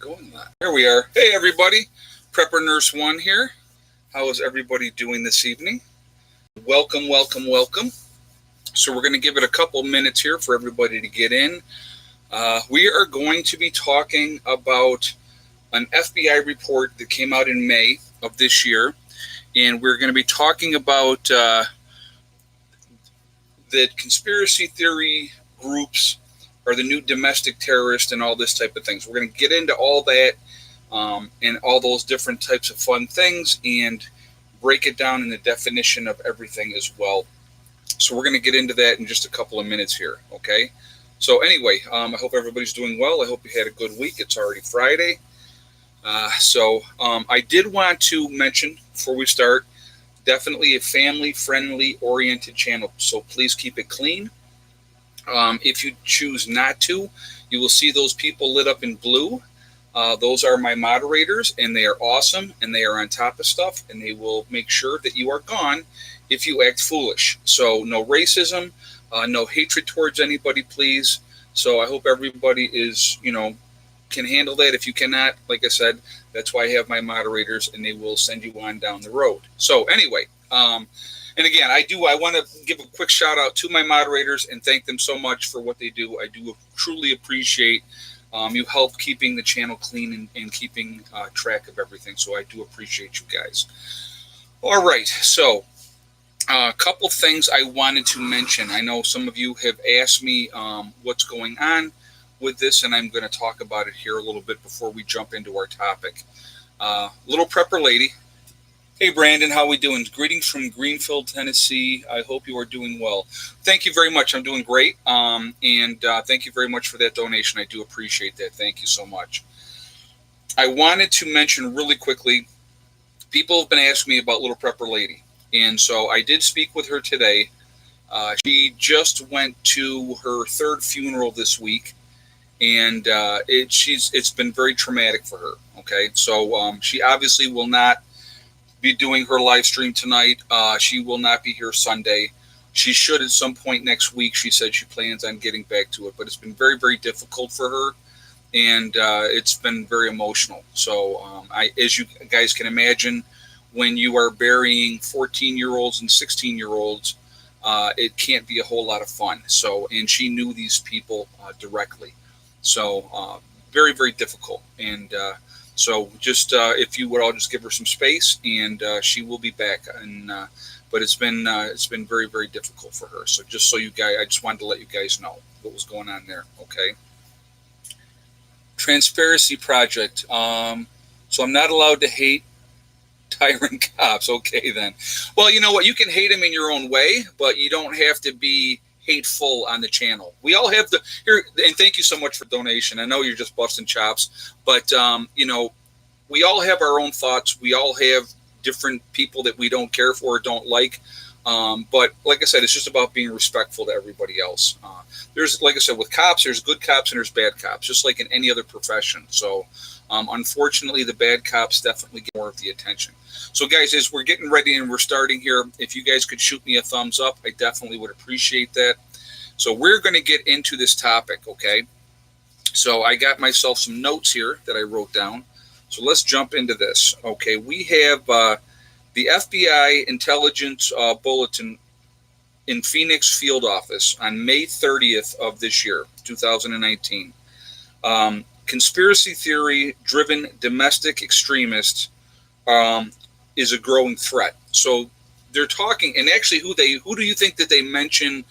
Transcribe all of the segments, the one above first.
Going live. Here we are. Hey, everybody. Prepper Nurse One here. How is everybody doing this evening? Welcome, welcome, welcome. So we're going to give it a couple minutes here for everybody to get in. We are going to be talking about an FBI report that came out in May of this year. And we're going to be talking about that conspiracy theory groups are the new domestic terrorists and all this type of things. We're going to get into all that and all those different types of fun things and break it down in the definition of everything as well. So we're going to get into that in just a couple of minutes here, okay? So anyway, I hope everybody's doing well. I hope you had a good week. It's already Friday. I did want to mention before we start, definitely a family-friendly oriented channel, so please keep it clean. If you choose not to, you will see those people lit up in blue. Those are my moderators, and they are awesome, and they are on top of stuff, and they will make sure that you are gone if you act foolish. So no racism, no hatred towards anybody, please. So I hope everybody is, can handle that. If you cannot, like I said, that's why I have my moderators, and they will send you on down the road. So anyway, and again, I want to give a quick shout out to my moderators and thank them so much for what they do. I do truly appreciate you help keeping the channel clean and keeping track of everything. So I do appreciate you guys. All right, so a couple things I wanted to mention. I know some of you have asked me what's going on with this, and I'm going to talk about it here a little bit before we jump into our topic. Little prepper lady. Hey, Brandon, how we doing? Greetings from Greenfield, Tennessee. I hope you are doing well. Thank you very much. I'm doing great, and thank you very much for that donation. I do appreciate that. Thank you so much. I wanted to mention really quickly, people have been asking me about Little Prepper Lady, and so I did speak with her today. She just went to her third funeral this week, and it's been very traumatic for her, okay? So she obviously will not be doing her live stream tonight. She will not be here Sunday. She should at some point next week. She said she plans on getting back to it, but it's been very, very difficult for her, and it's been very emotional. So as you guys can imagine, when you are burying 14-year-olds and 16-year-olds, it can't be a whole lot of fun. So, and she knew these people directly. So very, very difficult. And so just if you would all just give her some space, and she will be back. And but it's been very, very difficult for her. So just so you guys, I just wanted to let you guys know what was going on there. Okay. Transparency Project. So I'm not allowed to hate tyrant cops. Okay, then. Well, you know what? You can hate them in your own way, but you don't have to be hateful on the channel. We all have here, and thank you so much for donation. I know you're just busting chops, but we all have our own thoughts. We all have different people that we don't care for or don't like. But like I said, it's just about being respectful to everybody else. There's, like I said, with cops, there's good cops and there's bad cops, just like in any other profession. So unfortunately, the bad cops definitely get more of the attention. So guys, as we're getting ready and we're starting here, if you guys could shoot me a thumbs up, I definitely would appreciate that. So we're going to get into this topic, okay? So I got myself some notes here that I wrote down. So let's jump into this. Okay, we have the FBI Intelligence Bulletin in Phoenix Field Office on May 30th of this year, 2019. Conspiracy theory-driven domestic extremists is a growing threat. So they're talking, and actually who do you think that they mention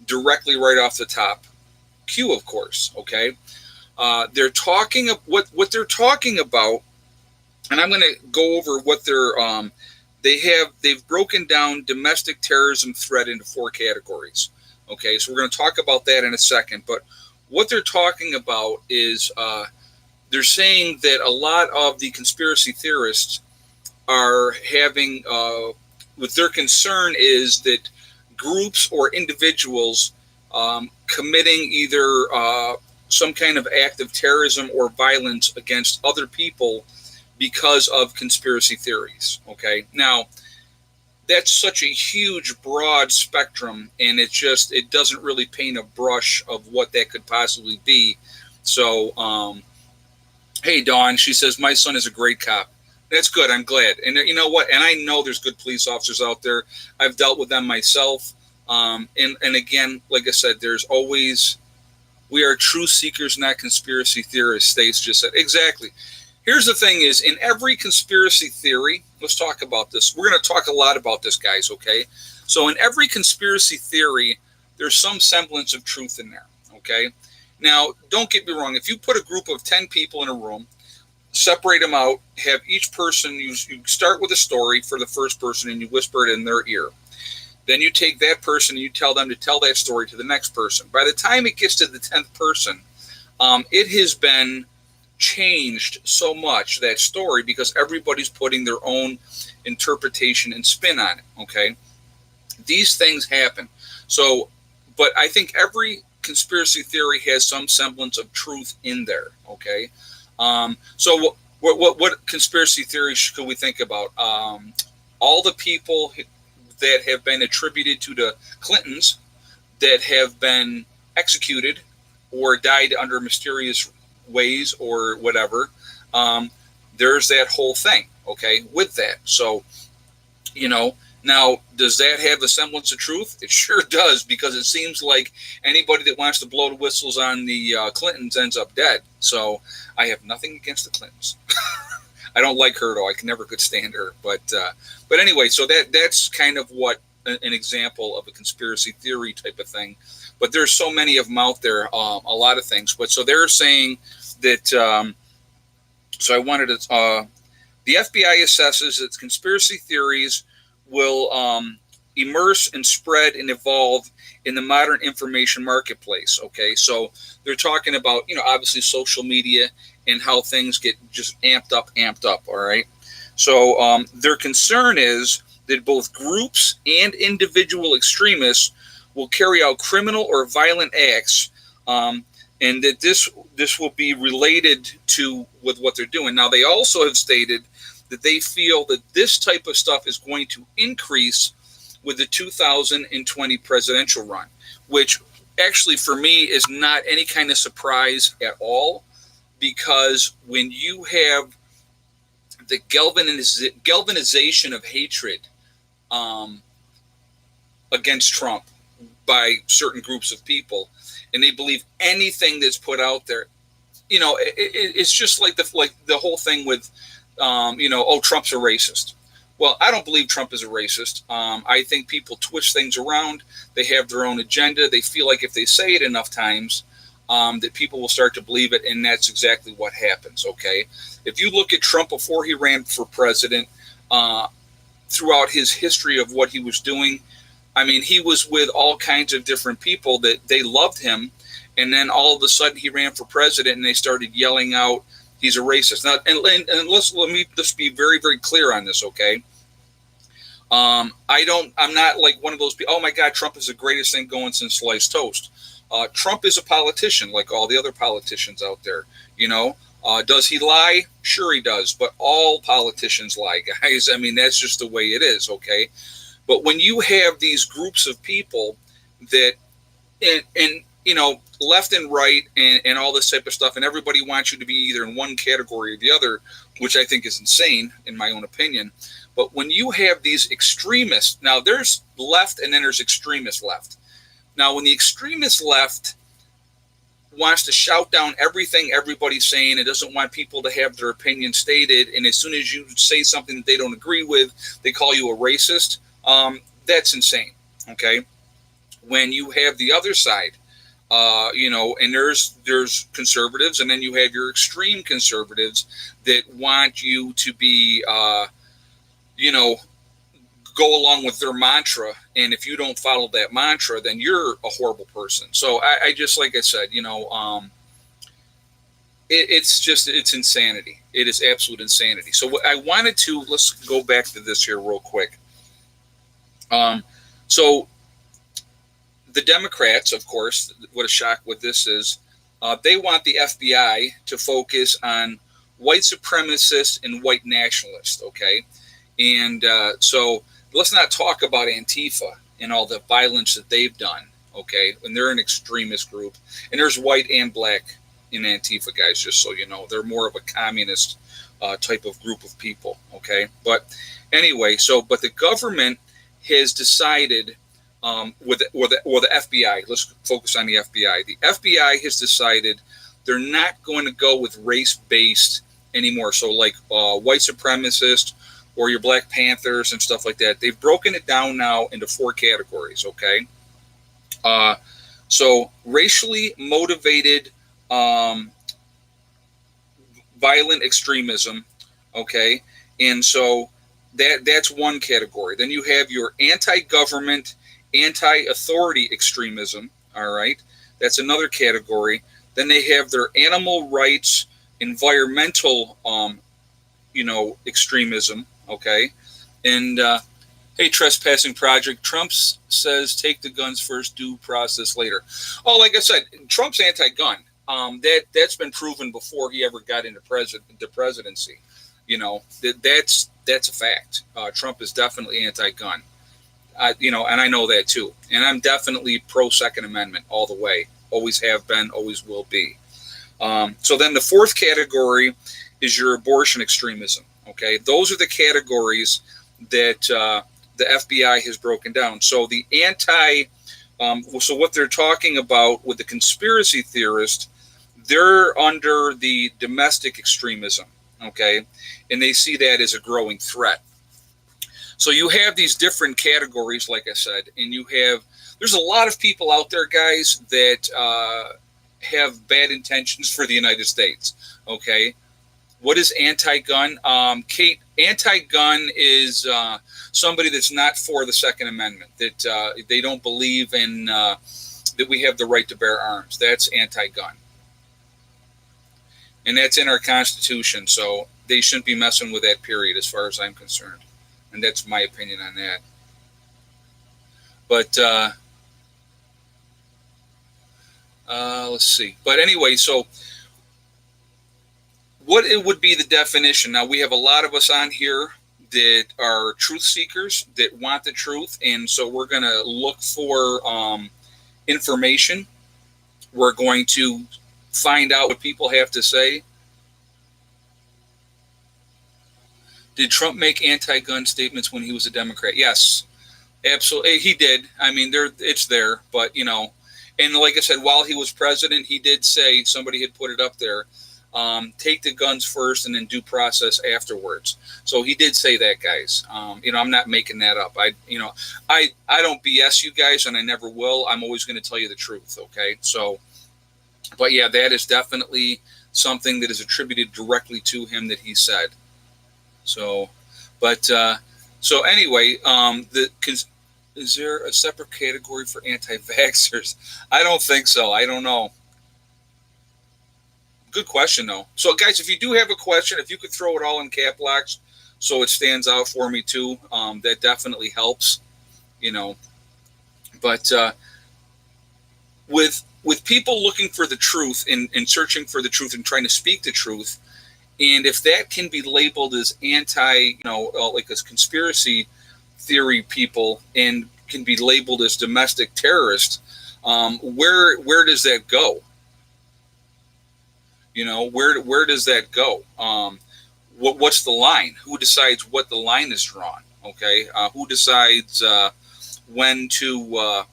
directly right off the top? Q, of course, okay? They're talking of what they're talking about, and I'm going to go over what they've broken down domestic terrorism threat into 4 categories. Okay, so we're going to talk about that in a second, but what they're talking about is they're saying that a lot of the conspiracy theorists are having, what their concern is that groups or individuals committing either some kind of act of terrorism or violence against other people because of conspiracy theories. Okay, now that's such a huge, broad spectrum, and it doesn't really paint a brush of what that could possibly be. So Hey, Dawn, she says, my son is a great cop. That's good. I'm glad. And you know what? And I know there's good police officers out there. I've dealt with them myself. And again, like I said, there's always, we are truth seekers, not conspiracy theorists, Stace just said. Exactly. Here's the thing is, in every conspiracy theory, let's talk about this. We're going to talk a lot about this, guys, okay? So in every conspiracy theory, there's some semblance of truth in there, okay? Now, don't get me wrong. If you put a group of 10 people in a room, separate them out, have each person, you start with a story for the first person and you whisper it in their ear. Then you take that person and you tell them to tell that story to the next person. By the time it gets to the 10th person, it has been changed so much, that story, because everybody's putting their own interpretation and spin on it, okay? These things happen. So, but I think every conspiracy theory has some semblance of truth in there, okay? So what conspiracy theories could we think about? All the people that have been attributed to the Clintons that have been executed or died under mysterious ways or whatever, there's that whole thing, okay, with that. So, you know, now, does that have a semblance of truth? It sure does, because it seems like anybody that wants to blow the whistles on the Clintons ends up dead. So I have nothing against the Clintons. I don't like her, though. I never could stand her. But anyway, so that's kind of what an example of a conspiracy theory type of thing. But there's so many of them out there, a lot of things. But so they're saying that, so I wanted to, the FBI assesses that conspiracy theories will immerse and spread and evolve in the modern information marketplace. Okay, so they're talking about, you know, obviously social media and how things get just amped up. All right, so their concern is that both groups and individual extremists will carry out criminal or violent acts, and that this will be related to with what they're doing. Now, they also have stated that they feel that this type of stuff is going to increase with the 2020 presidential run, which actually for me is not any kind of surprise at all, because when you have the galvanization of hatred against Trump by certain groups of people, and they believe anything that's put out there, you know, it's just like the whole thing with, you know, oh, Trump's a racist. Well, I don't believe Trump is a racist. I think people twist things around. They have their own agenda. They feel like if they say it enough times, that people will start to believe it, and that's exactly what happens, okay? If you look at Trump before he ran for president, throughout his history of what he was doing, I mean, he was with all kinds of different people that they loved him, and then all of a sudden he ran for president, and they started yelling out, he's a racist. Now, and let me just be very, very clear on this, okay? I'm not like one of those people, oh my God, Trump is the greatest thing going since sliced toast. Trump is a politician like all the other politicians out there, you know. Does he lie? Sure he does, but all politicians lie, guys. I mean, that's just the way it is, okay? But when you have these groups of people that, and you know, left and right and all this type of stuff, and everybody wants you to be either in one category or the other, which I think is insane in my own opinion. But when you have these extremists, now there's left and then there's extremist left. Now, when the extremist left wants to shout down everything everybody's saying and doesn't want people to have their opinion stated, and as soon as you say something that they don't agree with, they call you a racist, that's insane, okay? When you have the other side, you know, and there's conservatives, and then you have your extreme conservatives that want you to be, you know, go along with their mantra, and if you don't follow that mantra, then you're a horrible person. So I just, like I said, you know, it's insanity. It is absolute insanity. So what I wanted to, let's go back to this here real quick. So the Democrats, of course, what a shock with this is, they want the FBI to focus on white supremacists and white nationalists, okay? And so let's not talk about Antifa and all the violence that they've done, okay? And they're an extremist group. And there's white and black in Antifa, guys, just so you know. They're more of a communist type of group of people, okay? But anyway, but the government has decided, with the FBI, let's focus on the FBI. The FBI has decided they're not going to go with race-based anymore. So like white supremacists or your Black Panthers and stuff like that. They've broken it down now into 4 categories, okay? So racially motivated violent extremism, okay? And so that's one category. Then you have your anti-government, anti-authority extremism, all right? That's another category. Then they have their animal rights, environmental, extremism, okay? And, hey, Trespassing Project, Trump says take the guns first, due process later. Oh, like I said, Trump's anti-gun. That's been proven before he ever got into the presidency. That's a fact. Trump is definitely anti-gun. And I know that too. And I'm definitely pro Second Amendment all the way. Always have been, always will be. So then the 4th category is your abortion extremism. Okay, those are the categories that the FBI has broken down. So the so what they're talking about with the conspiracy theorist, they're under the domestic extremism. Okay, and they see that as a growing threat. So you have these different categories, like I said, and there's a lot of people out there, guys, that have bad intentions for the United States. Okay, what is anti-gun? Kate, anti-gun is somebody that's not for the Second Amendment, that they don't believe in that we have the right to bear arms. That's anti-gun. And that's in our Constitution, so they shouldn't be messing with that, period, as far as I'm concerned. And that's my opinion on that. But let's see. But anyway, so what it would be the definition? Now, we have a lot of us on here that are truth seekers, that want the truth, and so we're going to look for information. We're going to find out what people have to say. Did Trump make anti-gun statements when he was a Democrat? Yes, absolutely. He did. I mean, it's there, but and like I said, while he was president, he did say, somebody had put it up there, take the guns first and then due process afterwards. So he did say that, guys. I'm not making that up. I don't BS you guys, and I never will. I'm always going to tell you the truth. Okay. So, but yeah, that is definitely something that is attributed directly to him that he said. So, but so anyway, is there a separate category for anti-vaxxers? I don't think so. I don't know. Good question, though. So, guys, if you do have a question, if you could throw it all in cap locks so it stands out for me, too, that definitely helps, But with people looking for the truth and searching for the truth and trying to speak the truth, and if that can be labeled as like as conspiracy theory people and can be labeled as domestic terrorists, where does that go? Where does that go? What's the line? Who decides what the line is drawn? Okay, who decides when to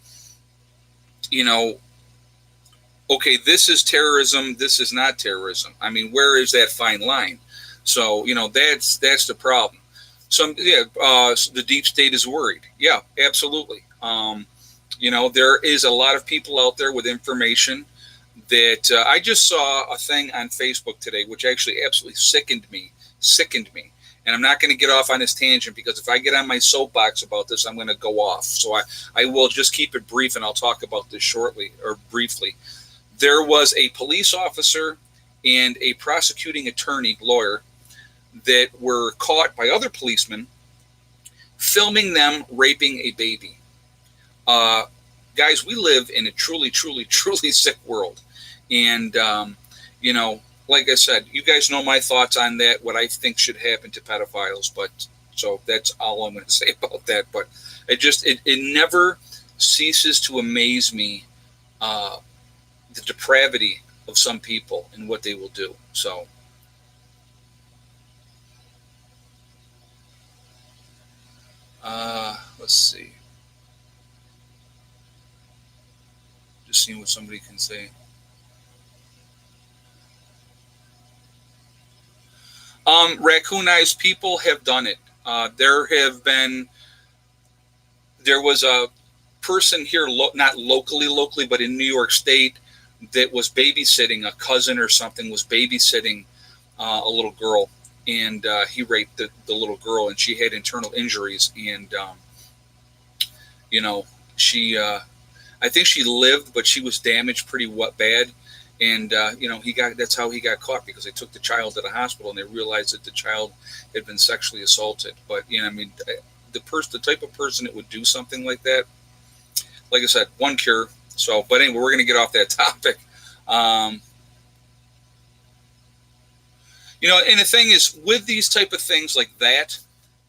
okay, this is terrorism, this is not terrorism. I mean, where is that fine line? So, that's the problem. The deep state is worried. Yeah, absolutely. There is a lot of people out there with information that I just saw a thing on Facebook today, which actually absolutely sickened me. And I'm not going to get off on this tangent, because if I get on my soapbox about this, I'm going to go off. So I will just keep it brief, and I'll talk about this shortly or briefly. There was a police officer and a prosecuting lawyer, that were caught by other policemen filming them raping a baby. Guys, we live in a truly, truly, truly sick world. And, like I said, you guys know my thoughts on that, what I think should happen to pedophiles. But so that's all I'm going to say about that. But it never ceases to amaze me, the depravity of some people and what they will do. So, let's see. Just seeing what somebody can say. Raccoonized people have done it. There was a person here, not locally, but in New York State, that was babysitting a cousin or something, was babysitting a little girl, and he raped the little girl, and she had internal injuries, and you know, I think she lived, but she was damaged pretty bad. And that's how he got caught, because they took the child to the hospital and they realized that the child had been sexually assaulted. But the type of person that would do something like that, like I said, one cure. So, but anyway, we're going to get off that topic. And the thing is, with these type of things like that,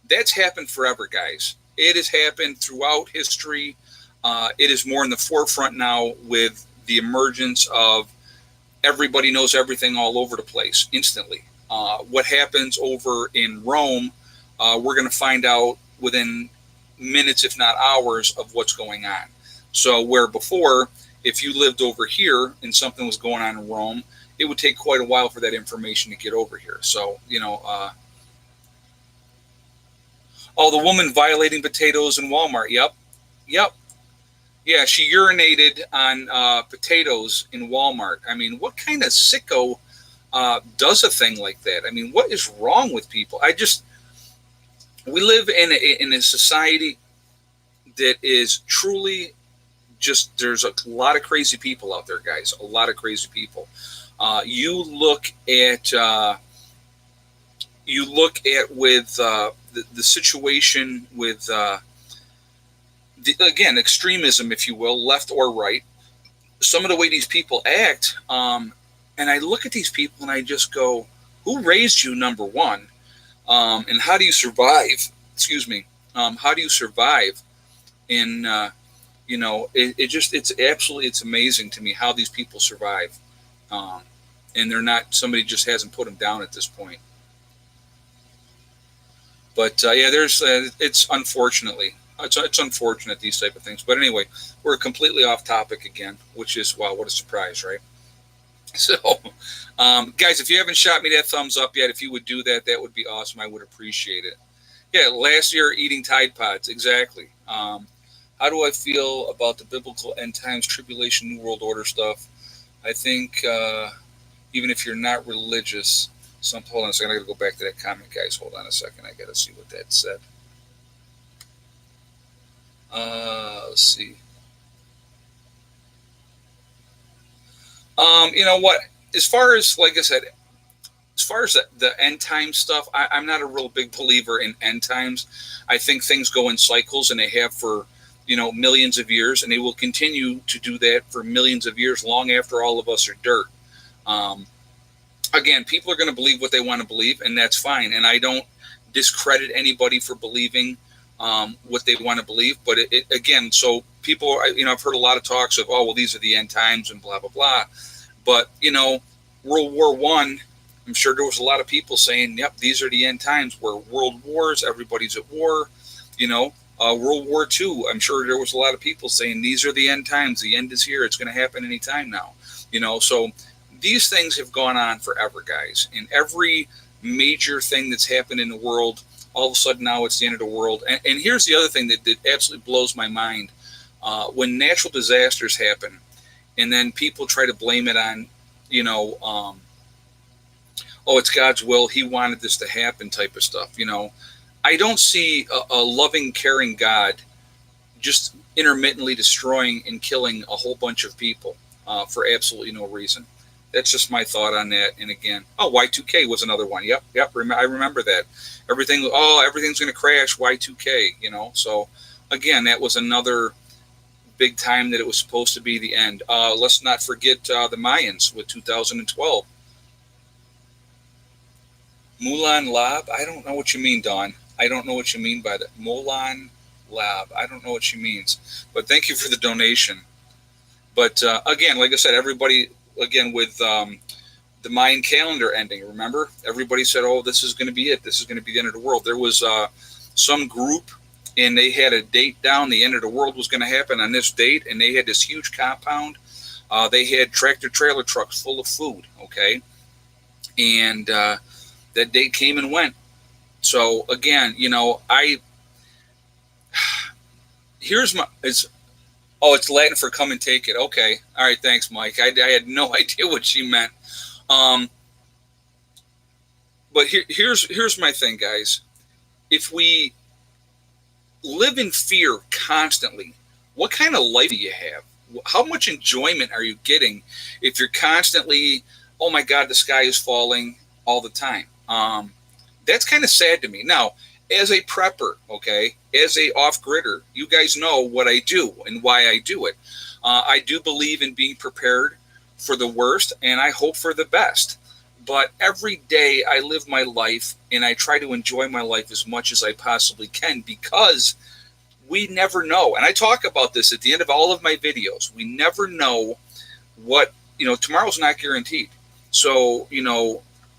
that's happened forever, guys. It has happened throughout history. It is more in the forefront now with the emergence of everybody knows everything all over the place instantly. What happens over in Rome, we're going to find out within minutes, if not hours, of what's going on. So where before, if you lived over here and something was going on in Rome, it would take quite a while for that information to get over here. So, the woman violating potatoes in Walmart. Yep. Yeah, she urinated on potatoes in Walmart. I mean, what kind of sicko does a thing like that? I mean, what is wrong with people? We live in a society that is truly just, there's a lot of crazy people out there, guys. A lot of crazy people. You look at with the situation with again, extremism, if you will, left or right. Some of the way these people act, and I look at these people and I just go, "Who raised you? Number one, and how do you survive?" Excuse me. How do you survive? And it's amazing to me how these people survive. And they're not, somebody just hasn't put them down at this point. But it's unfortunately, it's unfortunate, these type of things. But anyway, we're completely off topic again, which is, wow, what a surprise, right? So, guys, if you haven't shot me that thumbs up yet, if you would do that, that would be awesome. I would appreciate it. Yeah, last year eating Tide Pods, exactly. How do I feel about the biblical end times, tribulation, New World Order stuff? I think even if you're not religious, hold on a second. I got to go back to that comment, guys. Hold on a second. I got to see what that said. Let's see. You know what? As far as, like I said, as far as the end time stuff, I'm not a real big believer in end times. I think things go in cycles, and they have for millions of years, and they will continue to do that for millions of years, long after all of us are dirt. Again, people are going to believe what they want to believe, and that's fine. And I don't discredit anybody for believing what they want to believe. But again, so people, I've heard a lot of talks of, oh, well, these are the end times and blah, blah, blah. But, World War I, I'm sure there was a lot of people saying, yep, these are the end times, where world wars, everybody's at war. World War II, I'm sure there was a lot of people saying, these are the end times. The end is here. It's going to happen anytime now. So these things have gone on forever, guys. And every major thing that's happened in the world, all of a sudden now it's the end of the world. And here's the other thing that absolutely blows my mind. When natural disasters happen, and then people try to blame it on, it's God's will, he wanted this to happen type of stuff. I don't see a loving, caring God just intermittently destroying and killing a whole bunch of people for absolutely no reason. That's just my thought on that. And again, Y2K was another one. Yep. I remember that. Everything's going to crash. Y2K. So again, that was another big time that it was supposed to be the end. Let's not forget the Mayans with 2012. Mulan Lab. I don't know what you mean, Dawn. I don't know what you mean by that. Mulan Lab. I don't know what she means. But thank you for the donation. But again, like I said, everybody, again with the Mayan calendar ending. Remember, everybody said, "Oh, this is going to be it. This is going to be the end of the world." There was some group, and they had a date down. The end of the world was going to happen on this date, and they had this huge compound. They had tractor trailer trucks full of food. Okay, and that date came and went. So again, here's my it's Latin for come and take it. Okay, all right, thanks, Mike. I had no idea what she meant. But here's my thing, guys. If we live in fear constantly, what kind of life do you have? How much enjoyment are you getting if you're constantly, oh my God, the sky is falling all the time? That's kind of sad to me. Now, as a prepper, okay, as a off-gridder, you guys know what I do and why I do it. I do believe in being prepared for the worst, and I hope for the best. But every day I live my life, and I try to enjoy my life as much as I possibly can, because we never know. And I talk about this at the end of all of my videos. We never know what, tomorrow's not guaranteed. So,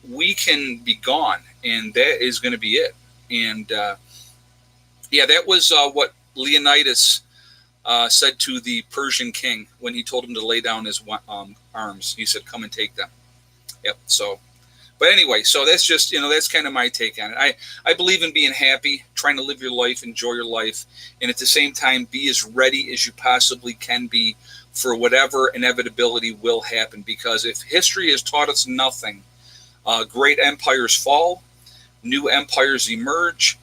we can be gone, and that is going to be it. And that was what Leonidas said to the Persian king when he told him to lay down his arms. He said, "Come and take them." Yep. So, but anyway, so that's just, that's kind of my take on it. I believe in being happy, trying to live your life, enjoy your life, and at the same time, be as ready as you possibly can be for whatever inevitability will happen. Because if history has taught us nothing, great empires fall, new empires emerge.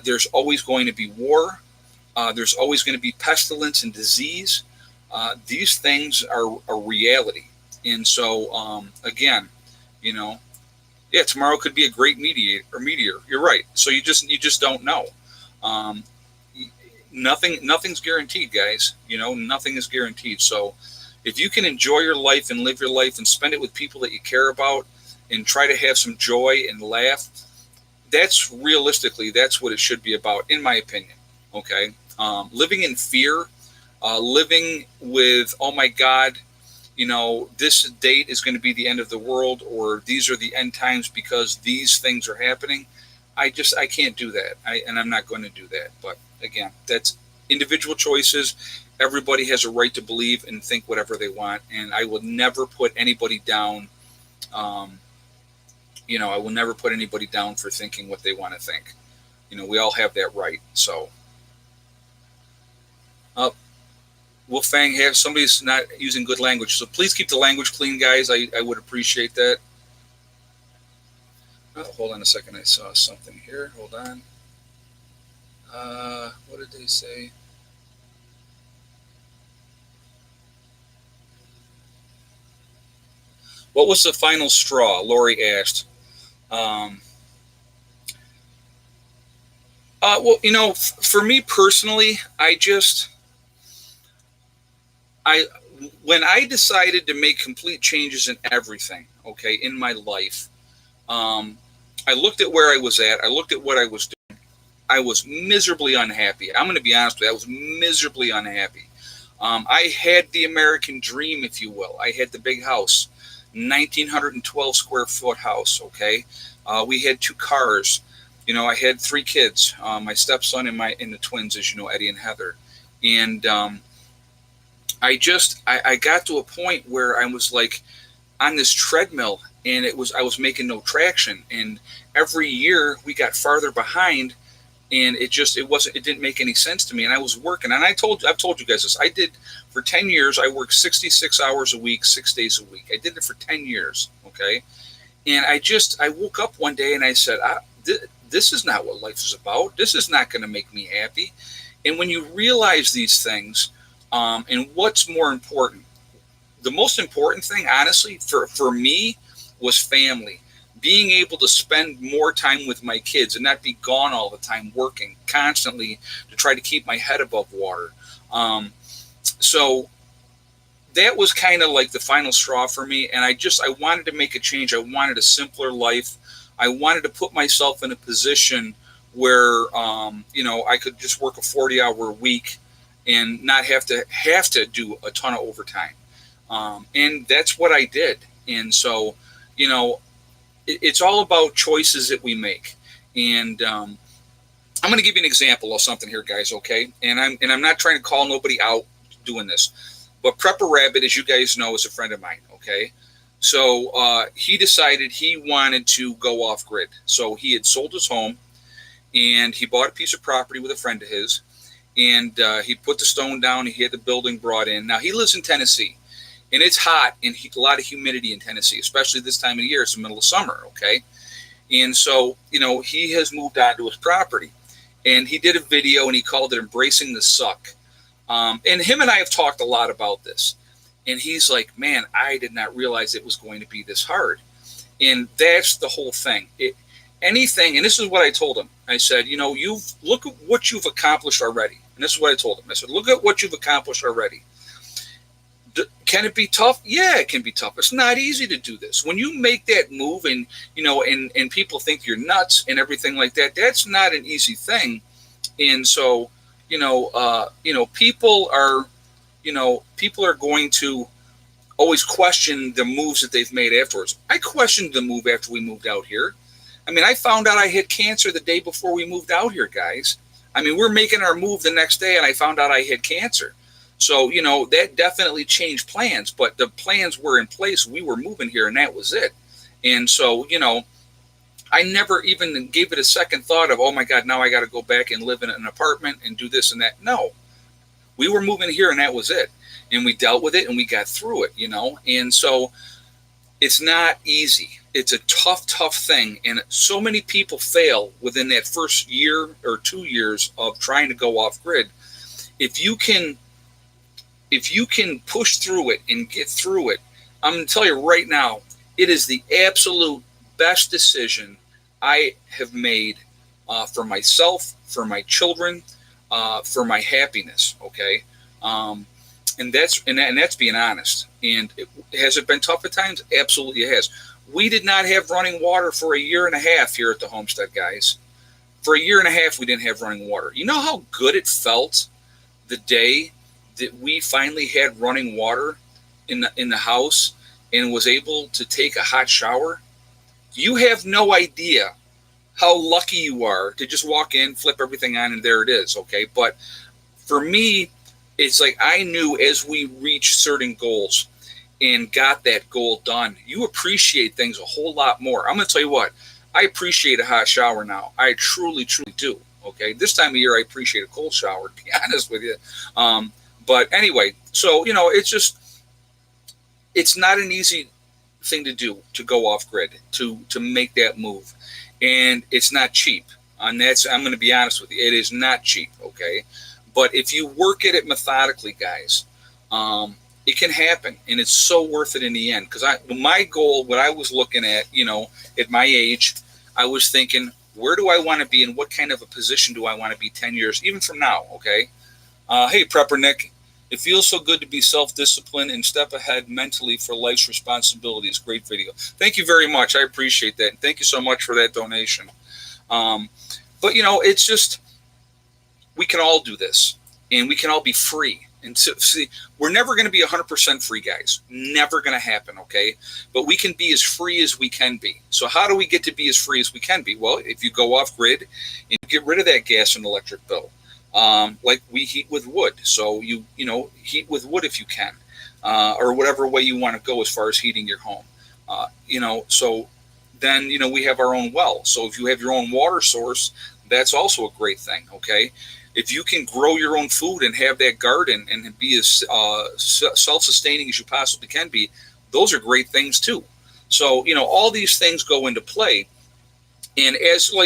There's always going to be war. There's always going to be pestilence and disease. These things are a reality. And so, again, tomorrow could be a great meteor. You're right. So you just don't know. Nothing's guaranteed, guys. Nothing is guaranteed. So if you can enjoy your life and live your life and spend it with people that you care about and try to have some joy and laugh, that's what it should be about, in my opinion. Okay. Living in fear, living with, oh my God, this date is going to be the end of the world, or these are the end times because these things are happening. I can't do that. And I'm not going to do that. But again, that's individual choices. Everybody has a right to believe and think whatever they want. And I will never put anybody down. I will never put anybody down for thinking what they want to think. We all have that right. So, Wolfang, have somebody's not using good language. So please keep the language clean, guys. I would appreciate that. Oh, hold on a second. I saw something here. Hold on. What did they say? What was the final straw? Lori asked. Well, for me personally, when I decided to make complete changes in everything, okay, in my life, I looked at where I was at. I looked at what I was doing. I was miserably unhappy. I'm going to be honest with you. I was miserably unhappy. I had the American dream, if you will. I had the big house, 1,912 square foot house, okay? We had 2 cars. I had 3 kids, my stepson and the twins, as you know, Eddie and Heather. And I got to a point where I was like on this treadmill, and I was making no traction. And every year we got farther behind, and it didn't make any sense to me. And I was working, and I've told you guys this. I did for 10 years. I worked 66 hours a week, 6 days a week. I did it for 10 years. Okay. And I woke up one day and I said, this is not what life is about. This is not going to make me happy. And when you realize these things, and what's more important, the most important thing, honestly, for me was family. Being able to spend more time with my kids and not be gone all the time working constantly to try to keep my head above water. So that was kind of like the final straw for me. And I wanted to make a change. I wanted a simpler life. I wanted to put myself in a position where, I could just work a 40-hour week and not have to do a ton of overtime. And that's what I did. And so, it's all about choices that we make. And I'm going to give you an example of something here, guys. Okay, and I'm not trying to call nobody out doing this, but Prepper Rabbit, as you guys know, is a friend of mine. Okay, so he decided he wanted to go off grid. So he had sold his home, and he bought a piece of property with a friend of his, and he put the stone down. He had the building brought in. Now he lives in Tennessee, and it's hot and a lot of humidity in Tennessee, especially this time of year. It's the middle of summer. Okay, and so he has moved on to his property. And he did a video, and he called it Embracing the Suck. And him and I have talked a lot about this. And he's like, man, I did not realize it was going to be this hard. And that's the whole thing. Anything, and this is what I told him. I said, look at what you've accomplished already. And this is what I told him. I said, look at what you've accomplished already. Can it be tough? Yeah, it can be tough. It's not easy to do this. When you make that move and, and people think you're nuts and everything like that, that's not an easy thing. And so, people are going to always question the moves that they've made afterwards. I questioned the move after we moved out here. I mean, I found out I had cancer the day before we moved out here, guys. I mean, we're making our move the next day, and I found out I had cancer. So, that definitely changed plans, but the plans were in place. We were moving here, and that was it. And so, I never even gave it a second thought of, oh my God, now I got to go back and live in an apartment and do this and that. No, we were moving here, and that was it. And we dealt with it, and we got through it, And so it's not easy. It's a tough thing. And so many people fail within that first year or 2 years of trying to go off grid. If you can push through it and get through it, I'm going to tell you right now, it is the absolute best decision I have made for myself, for my children, for my happiness. Okay, and that's being honest. And has it been tough at times? Absolutely, it has. We did not have running water for a year and a half here at the homestead, guys. For a year and a half, we didn't have running water. You know how good it felt the day that we finally had running water in the house and was able to take a hot shower? You have no idea how lucky you are to just walk in, flip everything on, and there it is, okay? But for me, it's like I knew as we reached certain goals and got that goal done, you appreciate things a whole lot more. I'm going to tell you what, I appreciate a hot shower now. I truly, truly do, okay? This time of year, I appreciate a cold shower, to be honest with you. But anyway, so, it's not an easy thing to do, to go off grid, to make that move. And it's not cheap. And I'm going to be honest with you. It is not cheap, okay? But if you work at it methodically, guys, it can happen. And it's so worth it in the end. Because my goal, what I was looking at, at my age, I was thinking, where do I want to be and what kind of a position do I want to be 10 years, even from now, okay? Hey, Prepper Nick, it feels so good to be self-disciplined and step ahead mentally for life's responsibilities. Great video. Thank you very much. I appreciate that. And thank you so much for that donation. But, it's just, we can all do this, and we can all be free. And so, see, we're never going to be 100% free, guys. Never going to happen, okay? But we can be as free as we can be. So how do we get to be as free as we can be? Well, if you go off grid and get rid of that gas and electric bill. Like we heat with wood. So you heat with wood if you can, or whatever way you want to go as far as heating your home. So then, we have our own well. So if you have your own water source, that's also a great thing. Okay. If you can grow your own food and have that garden and be as self-sustaining as you possibly can be, those are great things too. So, all these things go into play. And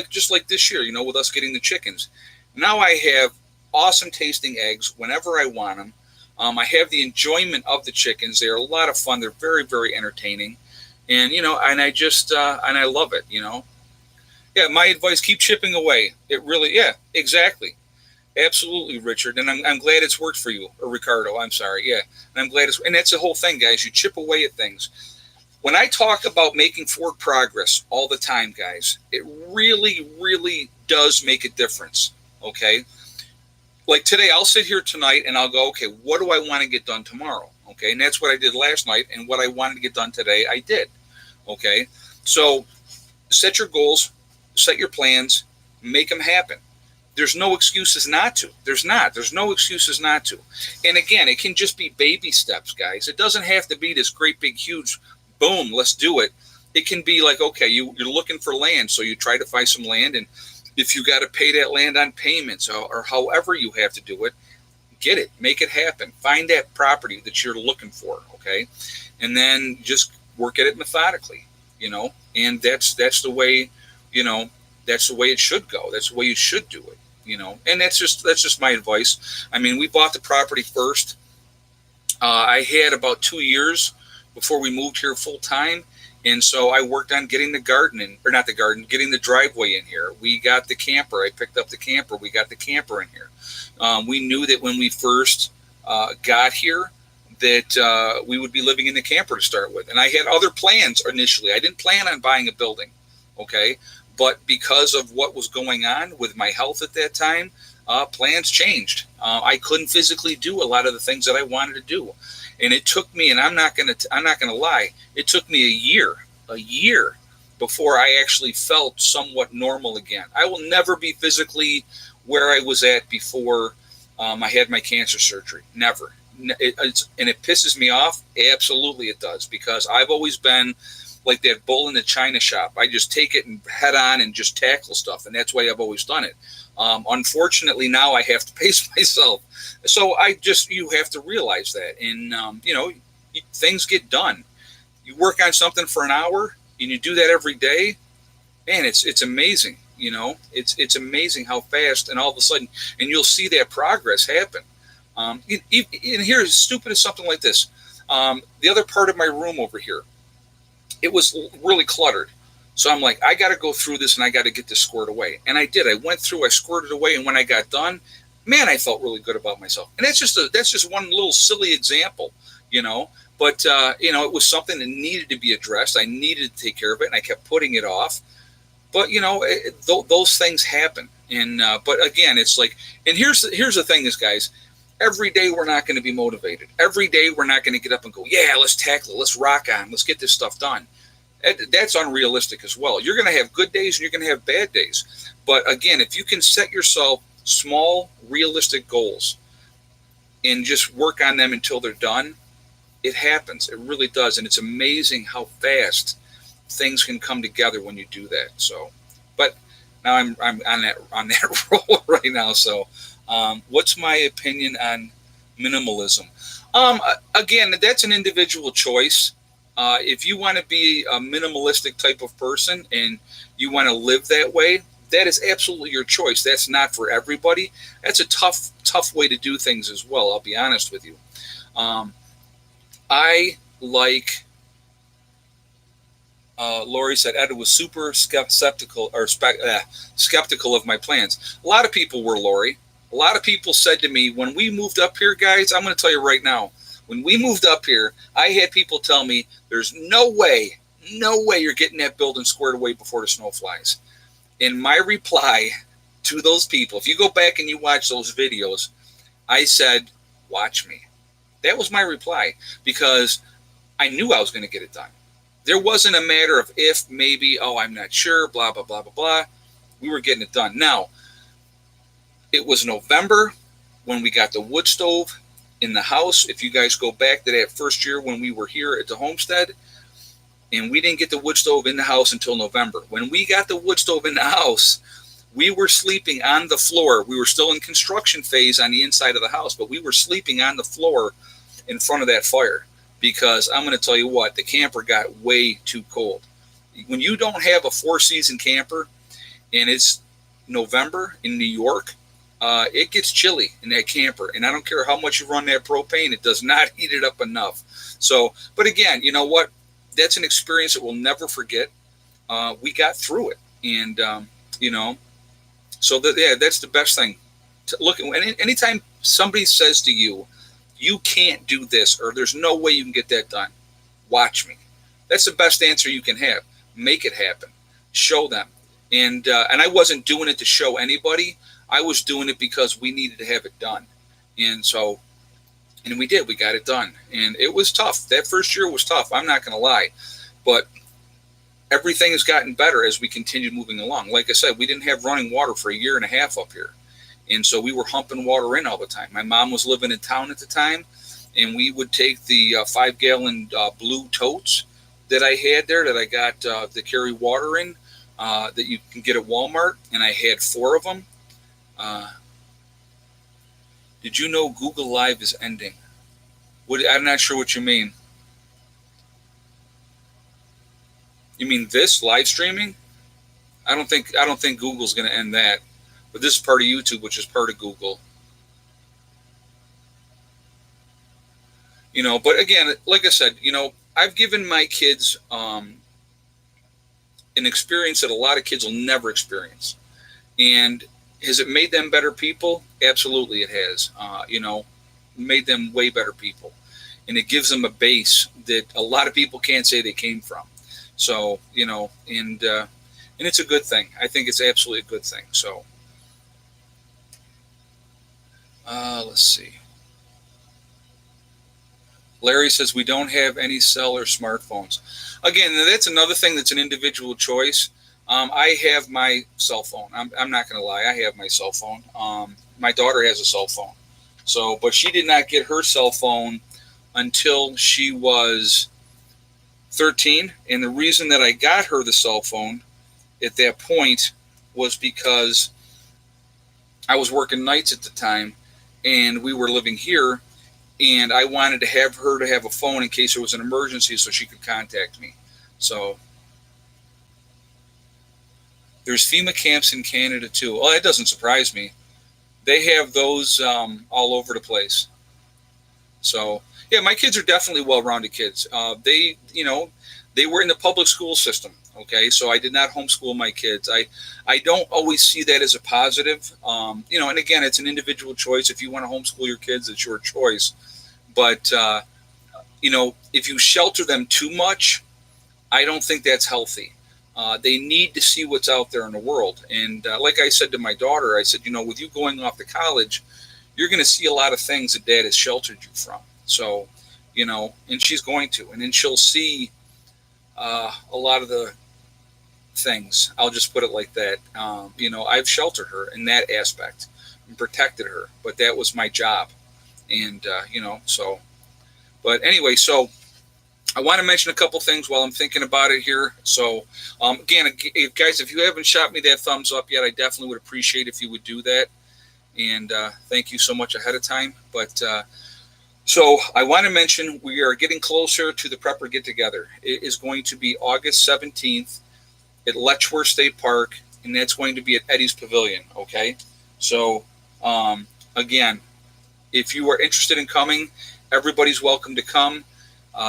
just like this year, with us getting the chickens, now I have awesome tasting eggs whenever I want them. I have the enjoyment of the chickens. They're a lot of fun. They're very, very entertaining. And, and I just, and I love it, Yeah, my advice, keep chipping away. It really, yeah, exactly. Absolutely, Richard. And I'm glad it's worked for you, or Ricardo, I'm sorry. Yeah, and I'm glad and that's the whole thing, guys. You chip away at things. When I talk about making forward progress all the time, guys, it really, really does make a difference. Okay, like today, I'll sit here tonight and I'll go, okay, what do I want to get done tomorrow? Okay, and that's what I did last night, and what I wanted to get done today, I did. Okay, so set your goals, set your plans, make them happen. There's no excuses not to. There's no excuses not to. And again, it can just be baby steps, guys. It doesn't have to be this great big huge boom, let's do it. It can be like, okay, you're looking for land, so you try to find some land, and if you got to pay that land on payments, or however you have to do it, get it, make it happen. Find that property that you're looking for, okay? And then just work at it methodically, and that's the way, that's the way it should go. That's the way you should do it, and that's just my advice. I mean, we bought the property first. I had about 2 years before we moved here full time. And so I worked on getting the garden in, or not the garden, getting the driveway in here. We got the camper. I picked up the camper. We got the camper in here. We knew that when we first got here that we would be living in the camper to start with. And I had other plans initially. I didn't plan on buying a building, okay? But because of what was going on with my health at that time, plans changed. I couldn't physically do a lot of the things that I wanted to do. And it took me, and I'm not gonna lie, it took me a year before I actually felt somewhat normal again. I will never be physically where I was at before I had my cancer surgery. Never. And it pisses me off. Absolutely, it does, because I've always been like that bull in the china shop. I just take it and head on and just tackle stuff, and that's why I've always done it. Unfortunately, now I have to pace myself. So you have to realize that. And, things get done. You work on something for an hour and you do that every day. Man, it's amazing. It's amazing how fast, and all of a sudden, and you'll see that progress happen. And here, as stupid as something like this, the other part of my room over here, it was really cluttered. So I'm like, I got to go through this and I got to get this squared away. And I did. I went through, I squared it away. And when I got done, man, I felt really good about myself. And that's just one little silly example, but it was something that needed to be addressed. I needed to take care of it, and I kept putting it off. But, those things happen. And, but again, it's like, and here's the thing is, guys, every day we're not going to be motivated. Every day we're not going to get up and go, yeah, let's tackle it. Let's rock on. Let's get this stuff done. That's unrealistic as well. You're going to have good days and you're going to have bad days. But again, if you can set yourself small, realistic goals and just work on them until they're done, it happens. It really does. And it's amazing how fast things can come together when you do that. So, but now I'm on that roll right now. So, what's my opinion on minimalism? Again, that's an individual choice. If you want to be a minimalistic type of person and you want to live that way, that is absolutely your choice. That's not for everybody. That's a tough way to do things as well. I'll be honest with you. I like, Lori said, Ed was super skeptical of my plans. A lot of people were, Lori. A lot of people said to me, when we moved up here, guys, I'm going to tell you right now, when we moved up here, I had people tell me, there's no way you're getting that building squared away before the snow flies. And my reply to those people, if you go back and you watch those videos, I said, watch me. That was my reply, because I knew I was going to get it done. There wasn't a matter of if, maybe, I'm not sure, blah, blah, blah, blah, blah. We were getting it done. Now, it was November when we got the wood stove in the house. If you guys go back to that first year when we were here at the homestead, and we didn't get the wood stove in the house until November. When we got the wood stove in the house, we were sleeping on the floor. We were still in construction phase on the inside of the house, but we were sleeping on the floor in front of that fire, because I'm going to tell you what, the camper got way too cold. When you don't have a 4-season camper and it's November in New York, it gets chilly in that camper, and I don't care how much you run that propane, it does not heat it up enough. So, but again, you know what? That's an experience that we'll never forget. We got through it, and so that's the best thing. To look at anytime somebody says to you, "You can't do this," or "There's no way you can get that done," watch me. That's the best answer you can have. Make it happen. Show them. And I wasn't doing it to show anybody. I was doing it because we needed to have it done. And so, And we did. We got it done. And it was tough. That first year was tough. I'm not going to lie. But everything has gotten better as we continued moving along. Like I said, we didn't have running water for a year and a half up here. And so we were humping water in all the time. My mom was living in town at the time, and we would take the 5-gallon blue totes that I had there that I got to carry water in that you can get at Walmart, and I had 4 of them. Did you know Google Live is ending? I'm not sure what you mean. You mean this live streaming? I don't think Google's going to end that. But this is part of YouTube, which is part of Google. But again, like I said, I've given my kids an experience that a lot of kids will never experience. And has it made them better people? Absolutely, it has. Made them way better people. And it gives them a base that a lot of people can't say they came from. So, and it's a good thing. I think it's absolutely a good thing. So, let's see. Larry says we don't have any cell or smartphones. Again, that's another thing that's an individual choice. I have my cell phone. I'm not going to lie. I have my cell phone. My daughter has a cell phone. So, but she did not get her cell phone until she was 13. And the reason that I got her the cell phone at that point was because I was working nights at the time, and we were living here, and I wanted to have her to have a phone in case there was an emergency so she could contact me. So there's FEMA camps in Canada too. Well, that doesn't surprise me. They have those all over the place. So yeah, my kids are definitely well-rounded kids. They were in the public school system. Okay, so I did not homeschool my kids. I don't always see that as a positive. And again, it's an individual choice. If you want to homeschool your kids, it's your choice. But if you shelter them too much, I don't think that's healthy. They need to see what's out there in the world. And like I said to my daughter, I said, with you going off to college, you're going to see a lot of things that Dad has sheltered you from. So, and she's going to. And then she'll see a lot of the things. I'll just put it like that. I've sheltered her in that aspect and protected her. But that was my job. And, so. But anyway, so I want to mention a couple things while I'm thinking about it here. So, again, guys, if you haven't shot me that thumbs up yet, I definitely would appreciate if you would do that. And thank you so much ahead of time. But so I want to mention we are getting closer to the Prepper Get-Together. It is going to be August 17th at Letchworth State Park, and that's going to be at Eddie's Pavilion, okay? So, again, if you are interested in coming, everybody's welcome to come.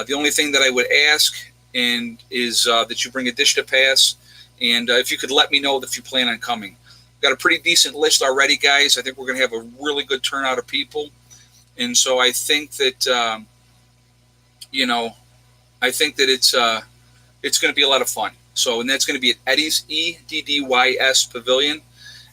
The only thing that I would ask is that you bring a dish to pass, and if you could let me know if you plan on coming. We've got a pretty decent list already, guys. I think we're going to have a really good turnout of people, and so I think that it's going to be a lot of fun. So, and that's going to be at Eddie's EDDYS Pavilion,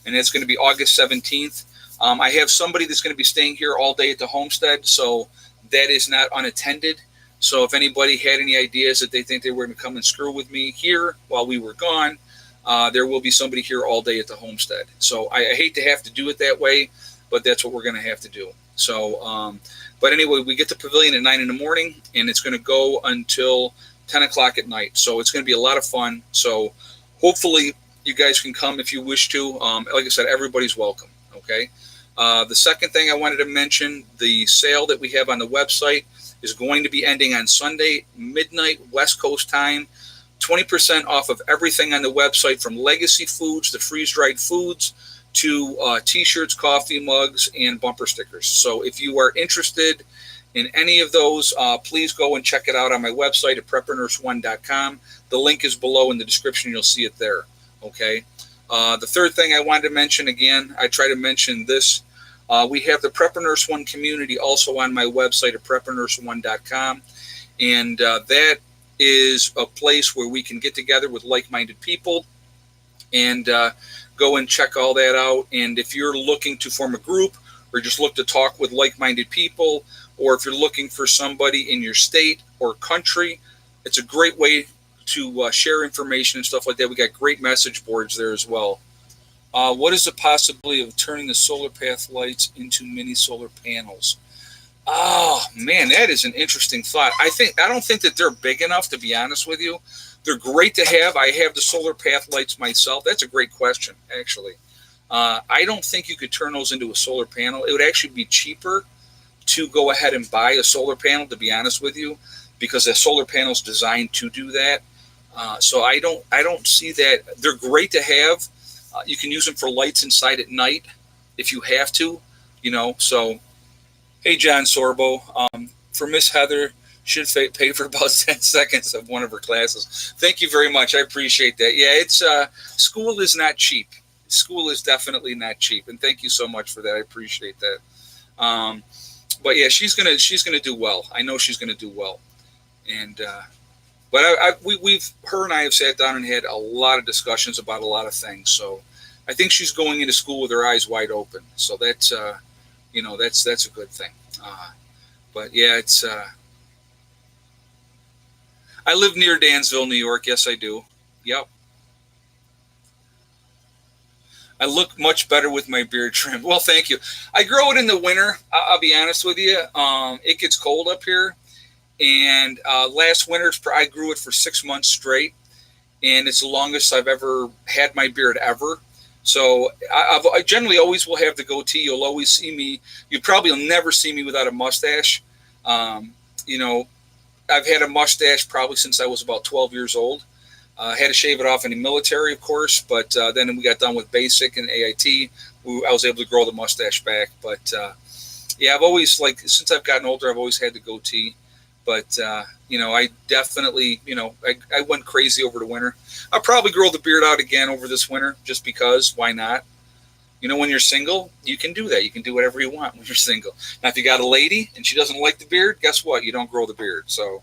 and that's going to be August 17th. I have somebody that's going to be staying here all day at the homestead, so that is not unattended. So if anybody had any ideas that they think they were going to come and screw with me here while we were gone, there will be somebody here all day at the homestead. So I hate to have to do it that way, but that's what we're going to have to do. So, but anyway, we get to Pavilion at 9 in the morning, and it's going to go until 10 o'clock at night. So it's going to be a lot of fun. So hopefully you guys can come if you wish to. Like I said, everybody's welcome. Okay. The second thing I wanted to mention, the sale that we have on the website is going to be ending on Sunday, midnight, West Coast time. 20% off of everything on the website, from legacy foods to freeze-dried foods to T-shirts, coffee mugs, and bumper stickers. So if you are interested in any of those, please go and check it out on my website at preppernurse1.com. The link is below in the description. You'll see it there. Okay. The third thing I wanted to mention, again, I try to mention this. We have the Prepper Nurse One community also on my website at preppernurse1.com. And that is a place where we can get together with like-minded people and go and check all that out. And if you're looking to form a group or just look to talk with like-minded people, or if you're looking for somebody in your state or country, it's a great way to share information and stuff like that. We got great message boards there as well. What is the possibility of turning the solar path lights into mini solar panels? Oh man, that is an interesting thought. I don't think that they're big enough, to be honest with you. They're great to have. I have the solar path lights myself. That's a great question, actually. I don't think you could turn those into a solar panel. It would actually be cheaper to go ahead and buy a solar panel, to be honest with you, because a solar panel is designed to do that. So I don't see that. They're great to have. You can use them for lights inside at night if you have to, So, hey, John Sorbo, for Miss Heather, should pay for about 10 seconds of one of her classes. Thank you very much. I appreciate that. Yeah, it's school is not cheap. School is definitely not cheap, and thank you so much for that. I appreciate that. But yeah, she's gonna do well. I know she's gonna do well, and but her and I have sat down and had a lot of discussions about a lot of things. So I think she's going into school with her eyes wide open. So that's that's a good thing. But yeah, it's. I live near Dansville, New York. Yes, I do. Yep. I look much better with my beard trimmed. Well, thank you. I grow it in the winter. I'll be honest with you. It gets cold up here. And last winter, I grew it for 6 months straight. And it's the longest I've ever had my beard ever. So I generally always will have the goatee. You'll always see me. You probably will never see me without a mustache. I've had a mustache probably since I was about 12 years old. Had to shave it off in the military, of course, but then we got done with basic and AIT. I was able to grow the mustache back. But yeah, I've always, since I've gotten older, I've always had the goatee. But, I definitely, I went crazy over the winter. I'll probably grow the beard out again over this winter just because. Why not? When you're single, you can do that. You can do whatever you want when you're single. Now, if you got a lady and she doesn't like the beard, guess what? You don't grow the beard. So.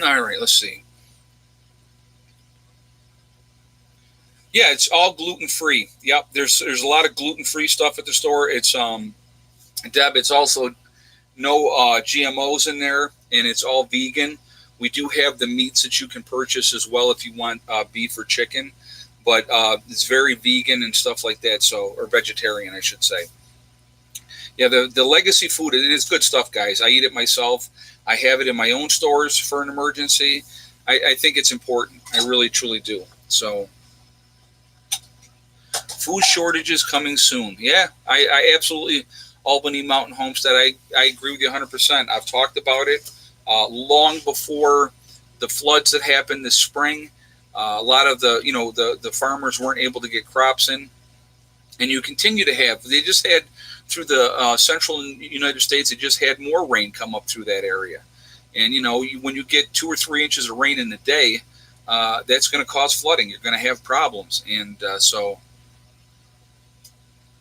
All right, let's see. Yeah, it's all gluten-free. Yep, there's a lot of gluten-free stuff at the store. It's Deb, it's also no GMOs in there, and it's all vegan. We do have the meats that you can purchase as well if you want beef or chicken, but it's very vegan and stuff like that. So, or vegetarian, I should say. Yeah, the legacy food, and it's good stuff, guys. I eat it myself. I have it in my own stores for an emergency. I think it's important. I really, truly do. So, food shortages coming soon. Yeah, I absolutely, Albany Mountain Homestead, I agree with you 100%. I've talked about it long before the floods that happened this spring. A lot of the farmers weren't able to get crops in. And you continue to have, they just had, through the central United States, they just had more rain come up through that area. And, when you get 2 or 3 inches of rain in a day, that's going to cause flooding. You're going to have problems. And so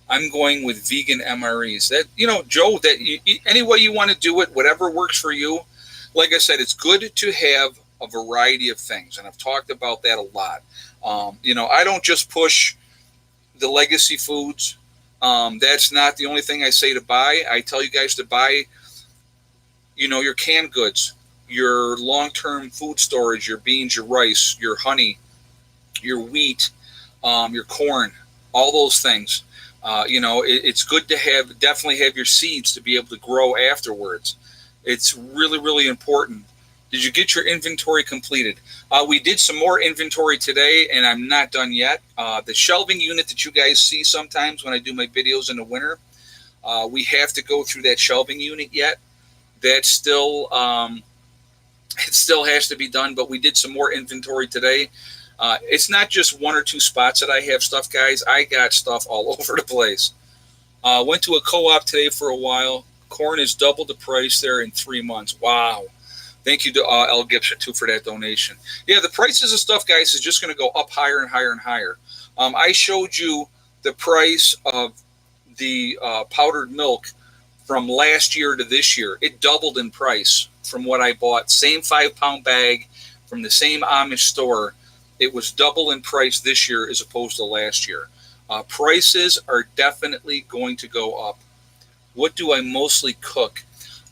I'm going with vegan MREs. That, Joe, any way you want to do it, whatever works for you. Like I said, it's good to have a variety of things. And I've talked about that a lot. I don't just push the legacy foods. That's not the only thing I say to buy. I tell you guys to buy, your canned goods, your long-term food storage, your beans, your rice, your honey, your wheat, your corn, all those things. It's good to definitely have your seeds to be able to grow afterwards. It's really, really important. Did you get your inventory completed? We did some more inventory today, and I'm not done yet. The shelving unit that you guys see sometimes when I do my videos in the winter, we have to go through that shelving unit yet. That's still, it still has to be done, but we did some more inventory today. It's not just 1 or 2 spots that I have stuff, guys. I got stuff all over the place. Went to a co-op today for a while. Corn is double the price there in 3 months. Wow. Thank you to L. Gibson, too, for that donation. Yeah, the prices of stuff, guys, is just going to go up higher and higher and higher. I showed you the price of the powdered milk from last year to this year. It doubled in price from what I bought. Same 5-pound bag from the same Amish store. It was double in price this year as opposed to last year. Prices are definitely going to go up. What do I mostly cook?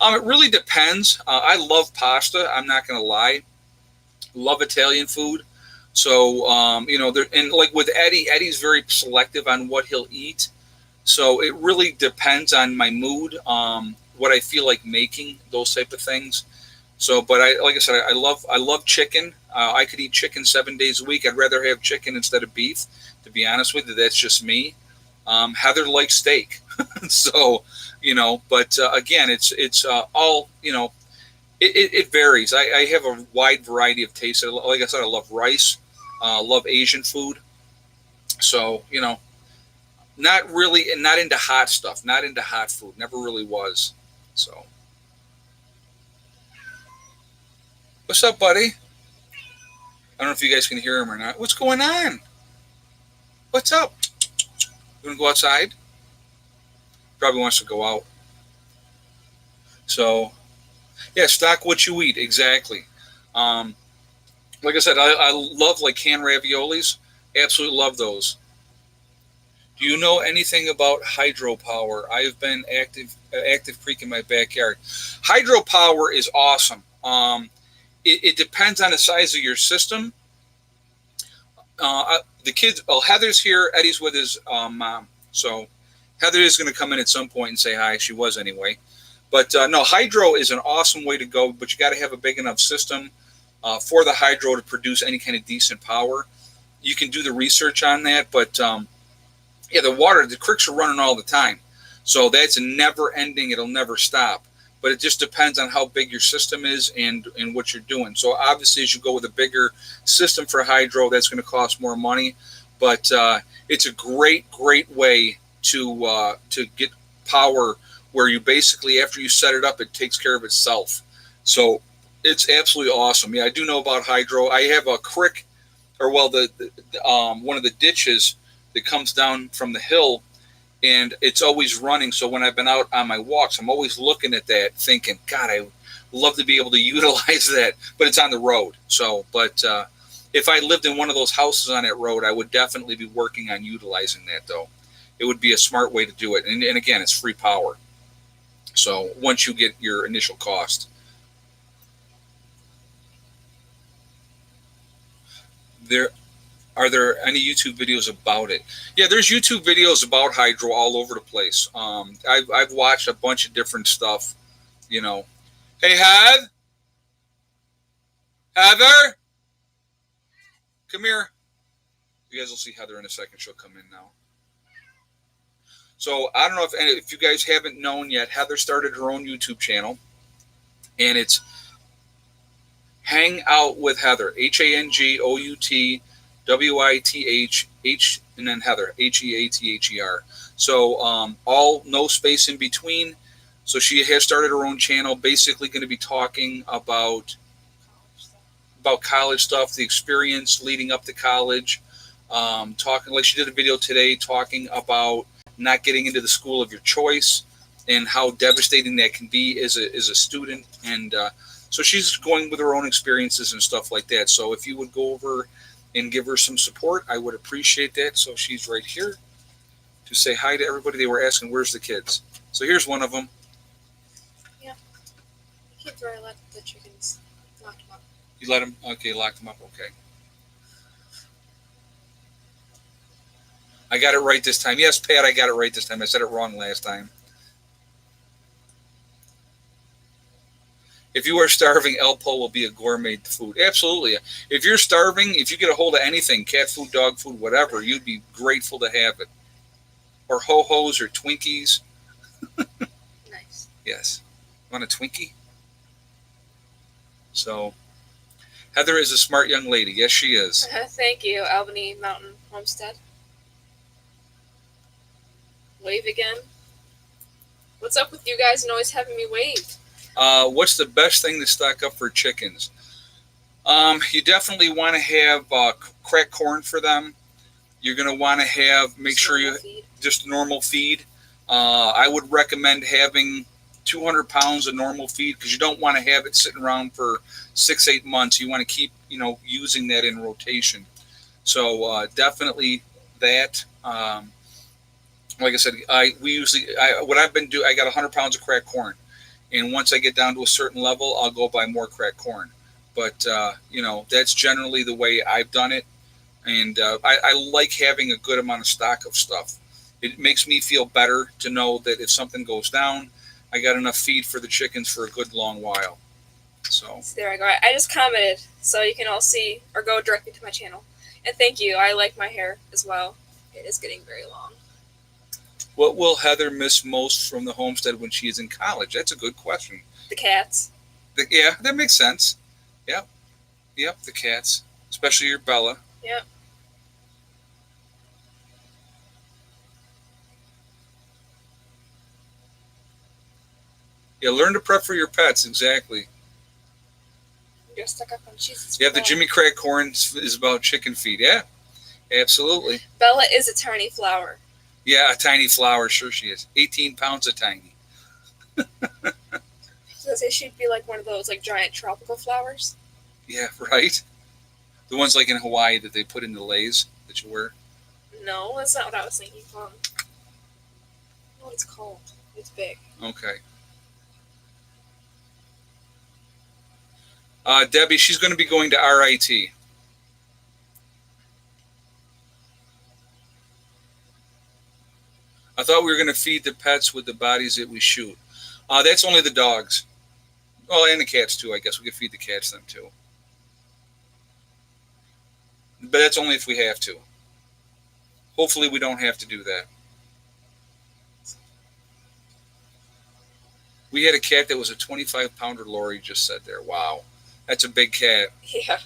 It really depends. I love pasta. I'm not going to lie. Love Italian food. So, and like with Eddie, Eddie's very selective on what he'll eat. So it really depends on my mood, what I feel like making, those type of things. So, but like I said, I love chicken. I could eat chicken 7 days a week. I'd rather have chicken instead of beef. To be honest with you, that's just me. Heather likes steak, so But again, it's all It varies. I have a wide variety of tastes. Like I said, I love rice, love Asian food. So not really, and not into hot stuff. Not into hot food. Never really was. So, what's up, buddy? I don't know if you guys can hear him or not. What's going on? What's up? You want to go outside? Probably wants to go out. So, yeah, stock what you eat. Exactly. Um, like I said, I love like canned raviolis. Absolutely love those. Do you know anything about hydropower? I have been active creek in my backyard. Hydropower is awesome. It depends on the size of your system. The kids, well, Heather's here. Eddie's with his mom. So Heather is going to come in at some point and say hi. She was anyway. But no, hydro is an awesome way to go, but you got to have a big enough system for the hydro to produce any kind of decent power. You can do the research on that, but yeah, the creeks are running all the time. So that's never ending. It'll never stop. But it just depends on how big your system is and what you're doing. So obviously, as you go with a bigger system for hydro, that's going to cost more money. But it's a great way to get power where you basically, after you set it up, it takes care of itself. So it's absolutely awesome. Yeah, I do know about hydro. I have a creek, or well, the one of the ditches that comes down from the hill, and it's always running. So when I've been out on my walks, I'm always looking at that, thinking, God, I would love to be able to utilize that, but it's on the road. So, but if I lived in one of those houses on that road, I would definitely be working on utilizing that, though. It would be a smart way to do it. And again, it's free power. So once you get your initial cost. Are there any YouTube videos about it? Yeah, there's YouTube videos about hydro all over the place. I've watched a bunch of different stuff. Hey, Heather, come here. You guys will see Heather in a second. She'll come in now. So I don't know if you guys haven't known yet, Heather started her own YouTube channel, and it's Hang Out with Heather. HANGOUTWITH and then Heather, HEATHER. So all no space in between. So she has started her own channel, basically going to be talking about college stuff, the experience leading up to college. Talking like she did a video today talking about not getting into the school of your choice and how devastating that can be as a student. And so she's going with her own experiences and stuff like that. So if you would go over and give her some support, I would appreciate that. So she's right here to say hi to everybody. They were asking, where's the kids? So here's one of them. Yeah. The kids where I let the chickens, locked them up. You let them? Okay, locked them up. Okay. I got it right this time. Yes, Pat, I got it right this time. I said it wrong last time. If you are starving, Elpo will be a gourmet food. Absolutely. If you're starving, if you get a hold of anything, cat food, dog food, whatever, you'd be grateful to have it. Or ho-hos or Twinkies. Nice. Yes. Want a Twinkie? So, Heather is a smart young lady. Yes, she is. Thank you, Albany Mountain Homestead. Wave again. What's up with you guys and always having me wave? What's the best thing to stock up for chickens? You definitely want to have cracked corn for them. You're going to want to have, make sure you just normal feed. I would recommend having 200 pounds of normal feed because you don't want to have it sitting around for 6-8 months. You want to keep, using that in rotation. So definitely that. Like I said, what I've been doing. I got 100 pounds of cracked corn, and once I get down to a certain level, I'll go buy more cracked corn. But that's generally the way I've done it, and I like having a good amount of stock of stuff. It makes me feel better to know that if something goes down, I got enough feed for the chickens for a good long while. So there I go. I just commented, so you can all see or go directly to my channel. And thank you. I like my hair as well. It is getting very long. what will Heather miss most from the homestead when she is in college? That's a good question. The cats. Yeah, that makes sense. Yep, the cats, especially your Bella. Yep. Yeah, learn to prep for your pets. Exactly. You're stuck up on cheese. Yeah, the Jimmy Craig corn is about chicken feed. Yeah, absolutely. Bella is a tiny flower. Yeah, a tiny flower. Sure she is. 18 pounds of tiny. So they should be like one of those like giant tropical flowers. Yeah, right. The ones like in Hawaii that they put in the leis that you wear. No, that's not what I was thinking. I don't know what it's called. It's big. Okay. Debbie, she's going to be going to RIT. I thought we were going to feed the pets with the bodies that we shoot. That's only the dogs. Oh, and the cats too. I guess we could feed the cats them too. But that's only if we have to. Hopefully we don't have to do that. We had a cat that was a 25-pounder, Lori just said there. Wow. That's a big cat. Yeah.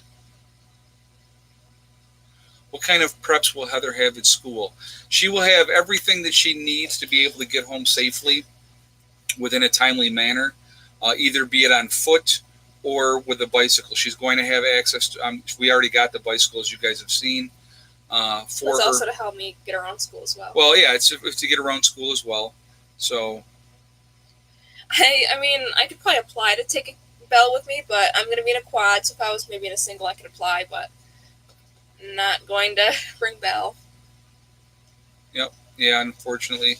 What kind of preps will Heather have at school? She will have everything that she needs to be able to get home safely within a timely manner, either be it on foot or with a bicycle. She's going to have access to, we already got the bicycle, as you guys have seen. For It's her. also to help me get around school as well. Well, yeah, it's to get around school as well. So. I mean, I could probably apply to take a Bell with me, but I'm going to be in a quad, so if I was maybe in a single, I could apply, but not going to bring Bell. Yep. Yeah, unfortunately.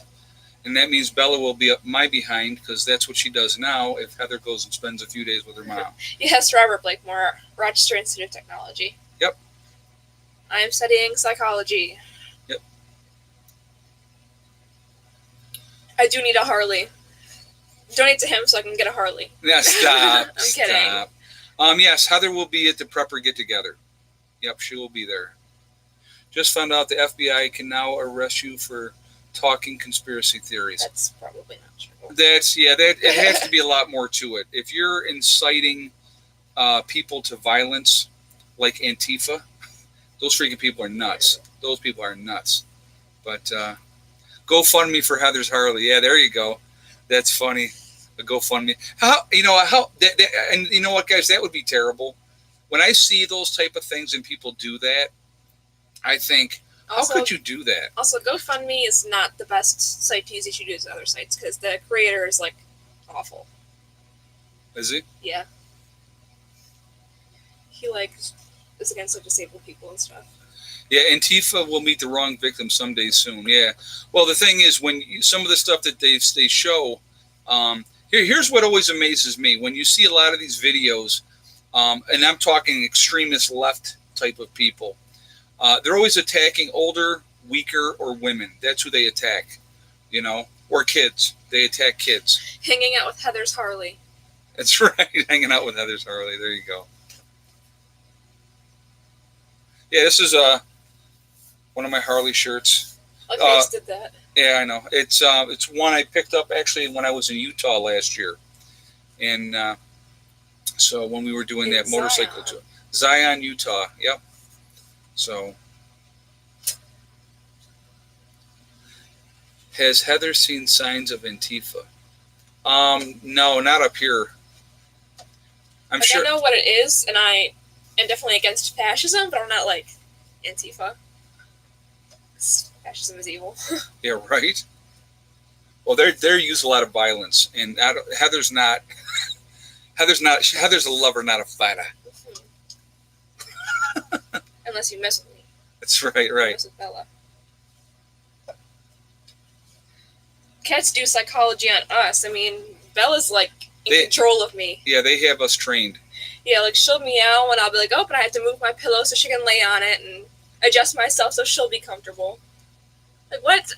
And that means Bella will be up my behind because that's what she does now if Heather goes and spends a few days with her mom. Yes, Robert Blakemore, Rochester Institute of Technology. Yep. I am studying psychology. Yep. I do need a Harley. Donate to him so I can get a Harley. Yeah, stop. I'm kidding. Stop. Yes, Heather will be at the prepper get-together. Yep, she will be there. Just found out the FBI can now arrest you for talking conspiracy theories. That's probably not true. It has to be a lot more to it. If you're inciting people to violence, like Antifa, those freaking people are nuts. Those people are nuts. But GoFundMe for Heather's Harley. Yeah, there you go. That's funny. A GoFundMe. And you know what, guys? That would be terrible. When I see those type of things and people do that, I think, how could you do that? Also, GoFundMe is not the best site to use. You should use other sites because the creator is like awful. Is he? Yeah. He like is against like disabled people and stuff. Yeah, Antifa will meet the wrong victim someday soon. Yeah. Well, the thing is, some of the stuff that they show, here's what always amazes me when you see a lot of these videos, and I'm talking extremist left type of people. They're always attacking older, weaker, or women. That's who they attack, or kids. They attack kids. Hanging out with Heather's Harley. That's right. Hanging out with Heather's Harley. There you go. Yeah, this is one of my Harley shirts. Okay, just did that. Yeah, I know. It's one I picked up actually when I was in Utah last year, and so when we were doing that motorcycle tour, Zion, Utah. Yep. So, has Heather seen signs of Antifa? No, not up here. I'm sure. I know what it is, and I am definitely against fascism, but I'm not like Antifa. Fascism is evil. Yeah, right. Well, they use a lot of violence, and Heather's not. Heather's a lover, not a fighter. Unless you mess with me. That's right. Mess with Bella. cats do psychology on us. I mean, Bella's like in control of me. Yeah, they have us trained. Yeah, like she'll meow and I'll be like, oh, but I have to move my pillow so she can lay on it and adjust myself so she'll be comfortable. Like, what?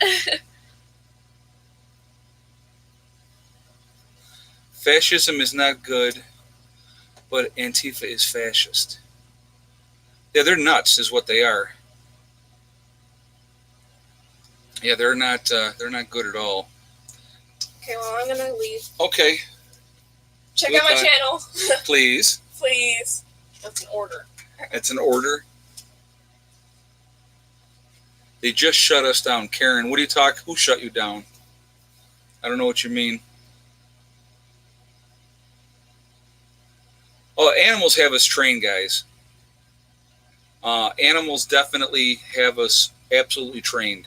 Fascism is not good, but Antifa is fascist. Yeah, they're nuts, is what they are. Yeah, they're not good at all. Okay, well, I'm gonna leave. Okay. Check out my channel. Please. Please. That's an order. That's an order. They just shut us down. Karen, what do you talk? Who shut you down? I don't know what you mean. Oh, animals have us trained, guys. Animals definitely have us absolutely trained.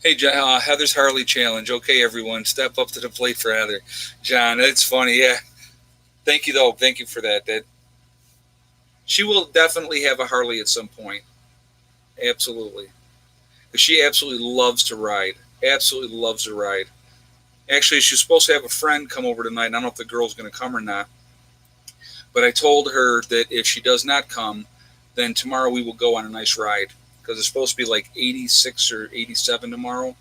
Hey, Heather's Harley Challenge. Okay, everyone, step up to the plate for Heather. John, that's funny. Yeah. Thank you, though. Thank you for that. She will definitely have a Harley at some point. Absolutely. Because she absolutely loves to ride. Absolutely loves to ride. Actually, she's supposed to have a friend come over tonight. I don't know if the girl's going to come or not. But I told her that if she does not come, then tomorrow we will go on a nice ride. Because it's supposed to be like 86 or 87 tomorrow.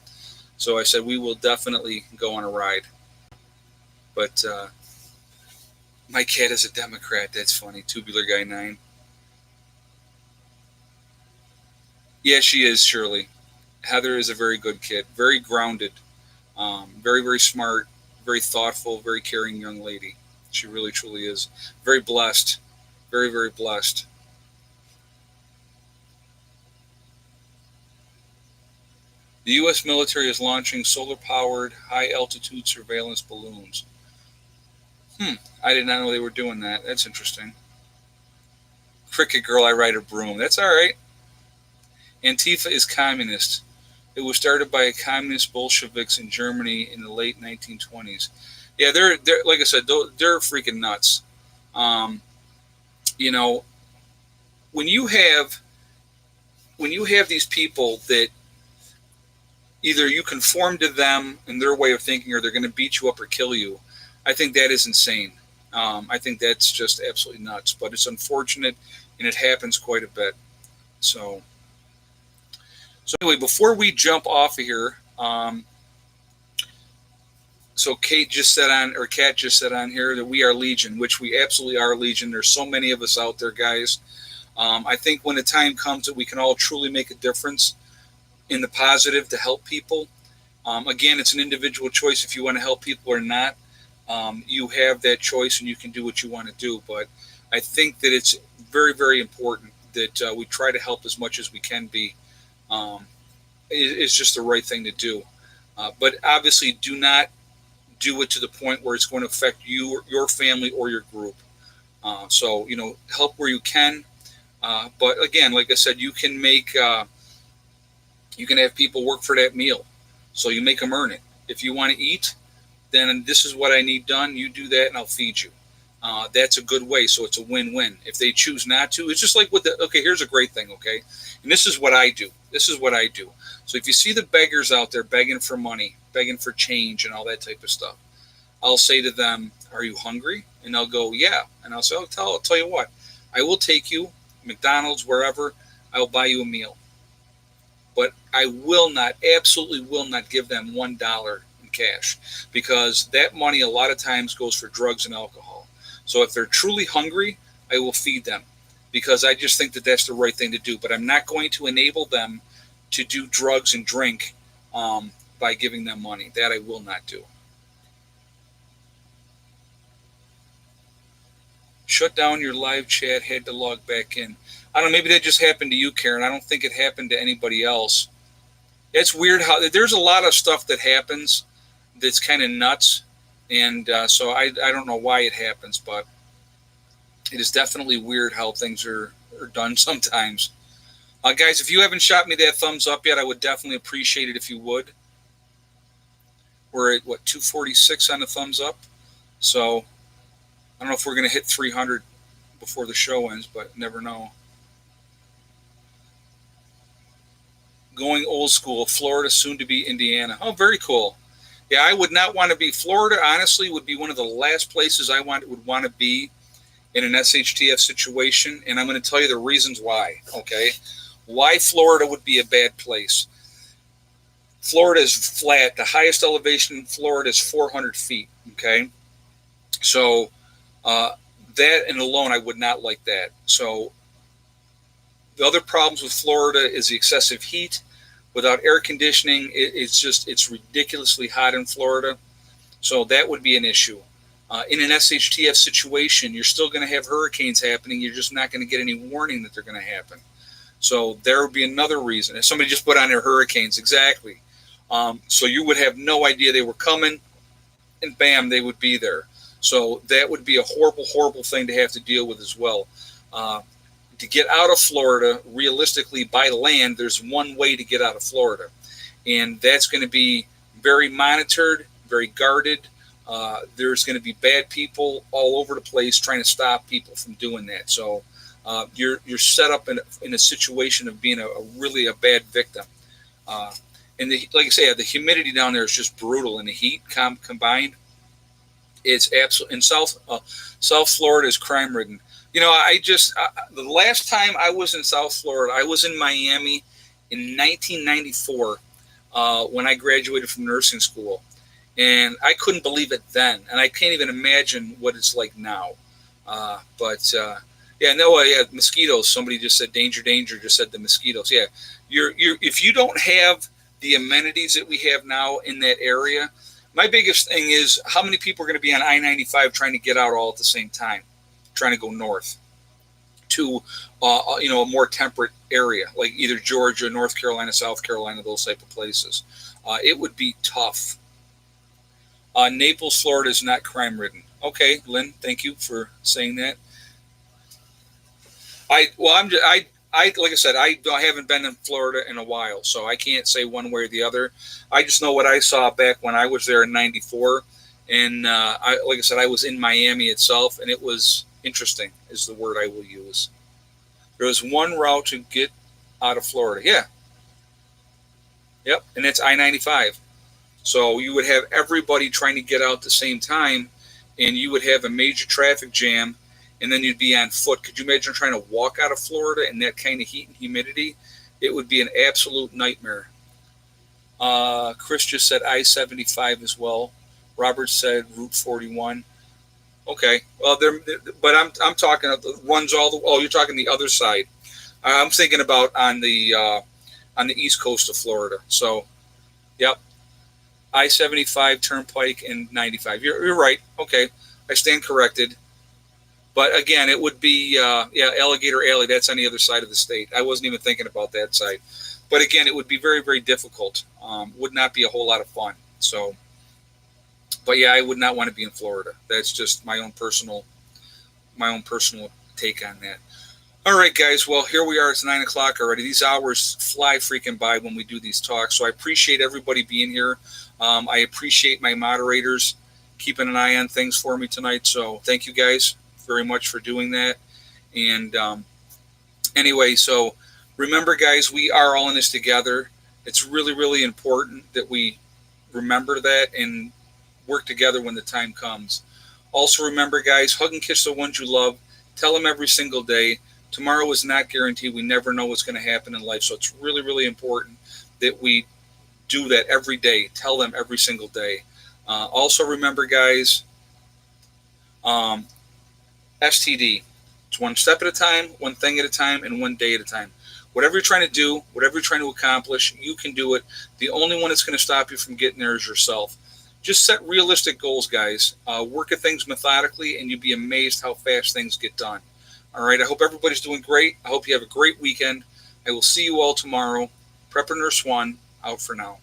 So I said we will definitely go on a ride. But my cat is a Democrat. That's funny. Tubular Guy 9. Yeah, she is, Shirley. Heather is a very good kid. Very grounded. Very, very smart. Very thoughtful. Very caring young lady. She really, truly is. Very blessed. Very, very blessed. The U.S. military is launching solar-powered, high-altitude surveillance balloons. I did not know they were doing that. That's interesting. Cricket girl, I ride a broom. That's all right. Antifa is communist. It was started by communist Bolsheviks in Germany in the late 1920s. Yeah, they're like I said, they're freaking nuts. You know, when you have these people that either you conform to them and their way of thinking, or they're going to beat you up or kill you, I think that is insane. I think that's just absolutely nuts. But it's unfortunate, and it happens quite a bit. So anyway, before we jump off of here, so Kat just said on here that we are Legion, which we absolutely are Legion. There's so many of us out there, guys. I think when the time comes that we can all truly make a difference in the positive to help people. Again, it's an individual choice if you want to help people or not. You have that choice and you can do what you want to do. But I think that it's very, very important that we try to help as much as we can be. It's just the right thing to do. But obviously, do not do it to the point where it's going to affect you, your family, or your group. So, help where you can. But again, like I said, you can have people work for that meal. So you make them earn it. If you want to eat, then this is what I need done. You do that and I'll feed you. That's a good way. So it's a win-win. If they choose not to, it's just like here's a great thing, okay? And this is what I do. So if you see the beggars out there begging for money, begging for change and all that type of stuff, I'll say to them, are you hungry? And they'll go, yeah. And I'll say, I'll tell you what, I will take you, McDonald's, wherever, I will buy you a meal. But I absolutely will not give them $1 in cash, because that money a lot of times goes for drugs and alcohol. So if they're truly hungry, I will feed them, because I just think that that's the right thing to do. But I'm not going to enable them to do drugs and drink by giving them money. That I will not do. Shut down your live chat, had to log back in. I don't know, maybe that just happened to you, Karen. I don't think it happened to anybody else. It's weird how there's a lot of stuff that happens that's kind of nuts. And so I don't know why it happens, but it is definitely weird how things are done sometimes. Guys, if you haven't shot me that thumbs up yet, I would definitely appreciate it if you would. We're at, 246 on the thumbs up. So I don't know if we're going to hit 300 before the show ends, but never know. Going old school, Florida, soon to be Indiana. Oh, very cool. Yeah, I would not want to be. Florida, honestly, would be one of the last places I would want to be in an SHTF situation, and I'm going to tell you the reasons why. Okay, why Florida would be a bad place. Florida is flat. The highest elevation in Florida is 400 feet. Okay, so that and alone, I would not like that. So the other problems with Florida is the excessive heat. Without air conditioning, it's ridiculously hot in Florida. So that would be an issue. In an SHTF situation, you're still going to have hurricanes happening. You're just not going to get any warning that they're going to happen. So there would be another reason. If somebody just put on their hurricanes, exactly. So you would have no idea they were coming, and bam, they would be there. So that would be a horrible, horrible thing to have to deal with as well. To get out of Florida, realistically, by land, there's one way to get out of Florida. And that's going to be very monitored, very guarded. There's going to be bad people all over the place trying to stop people from doing that. So you're set up in a situation of being a really a bad victim. And like I say, the humidity down there is just brutal, and the heat combined, it's absolutely. In South Florida is crime ridden. You know, the last time I was in South Florida, I was in Miami in 1994 when I graduated from nursing school. And I couldn't believe it then. And I can't even imagine what it's like now. Mosquitoes. Somebody just said danger, danger, just said the mosquitoes. Yeah, if you don't have the amenities that we have now in that area, my biggest thing is how many people are going to be on I-95 trying to get out all at the same time, trying to go north to a more temperate area like either Georgia, North Carolina, South Carolina, those type of places. It would be tough. Naples, Florida is not crime ridden. Okay, Lynn, thank you for saying that. Like I said, I haven't been in Florida in a while, so I can't say one way or the other. I just know what I saw back when I was there in '94, and like I said, I was in Miami itself, and it was interesting, is the word I will use. There was one route to get out of Florida. Yeah. Yep, and it's I-95. So you would have everybody trying to get out at the same time, and you would have a major traffic jam, and then you'd be on foot. Could you imagine trying to walk out of Florida in that kind of heat and humidity? It would be an absolute nightmare. Chris just said I-75 as well. Robert said Route 41. Okay, well, but I'm talking the ones you're talking the other side. I'm thinking about on the east coast of Florida. So, yep. I-75, Turnpike, and 95. You're right. Okay, I stand corrected. But again, it would be Alligator Alley. That's on the other side of the state. I wasn't even thinking about that side. But again, it would be very, very difficult. Would not be a whole lot of fun. So, but yeah, I would not want to be in Florida. That's just my own personal take on that. All right, guys. Well, here we are. It's 9 o'clock already. These hours fly freaking by when we do these talks. So I appreciate everybody being here. I appreciate my moderators keeping an eye on things for me tonight. So thank you guys very much for doing that. And anyway, so remember, guys, we are all in this together. It's really, really important that we remember that and work together when the time comes. Also, remember, guys, hug and kiss the ones you love. Tell them every single day. Tomorrow is not guaranteed. We never know what's going to happen in life. So it's really, really important that we do that every day. Tell them every single day. Also, remember, guys, STD. It's one step at a time, one thing at a time, and one day at a time. Whatever you're trying to do, whatever you're trying to accomplish, you can do it. The only one that's going to stop you from getting there is yourself. Just set realistic goals, guys. Work at things methodically, and you'd be amazed how fast things get done. All right, I hope everybody's doing great. I hope you have a great weekend. I will see you all tomorrow. Prepper Nurse 1, out for now.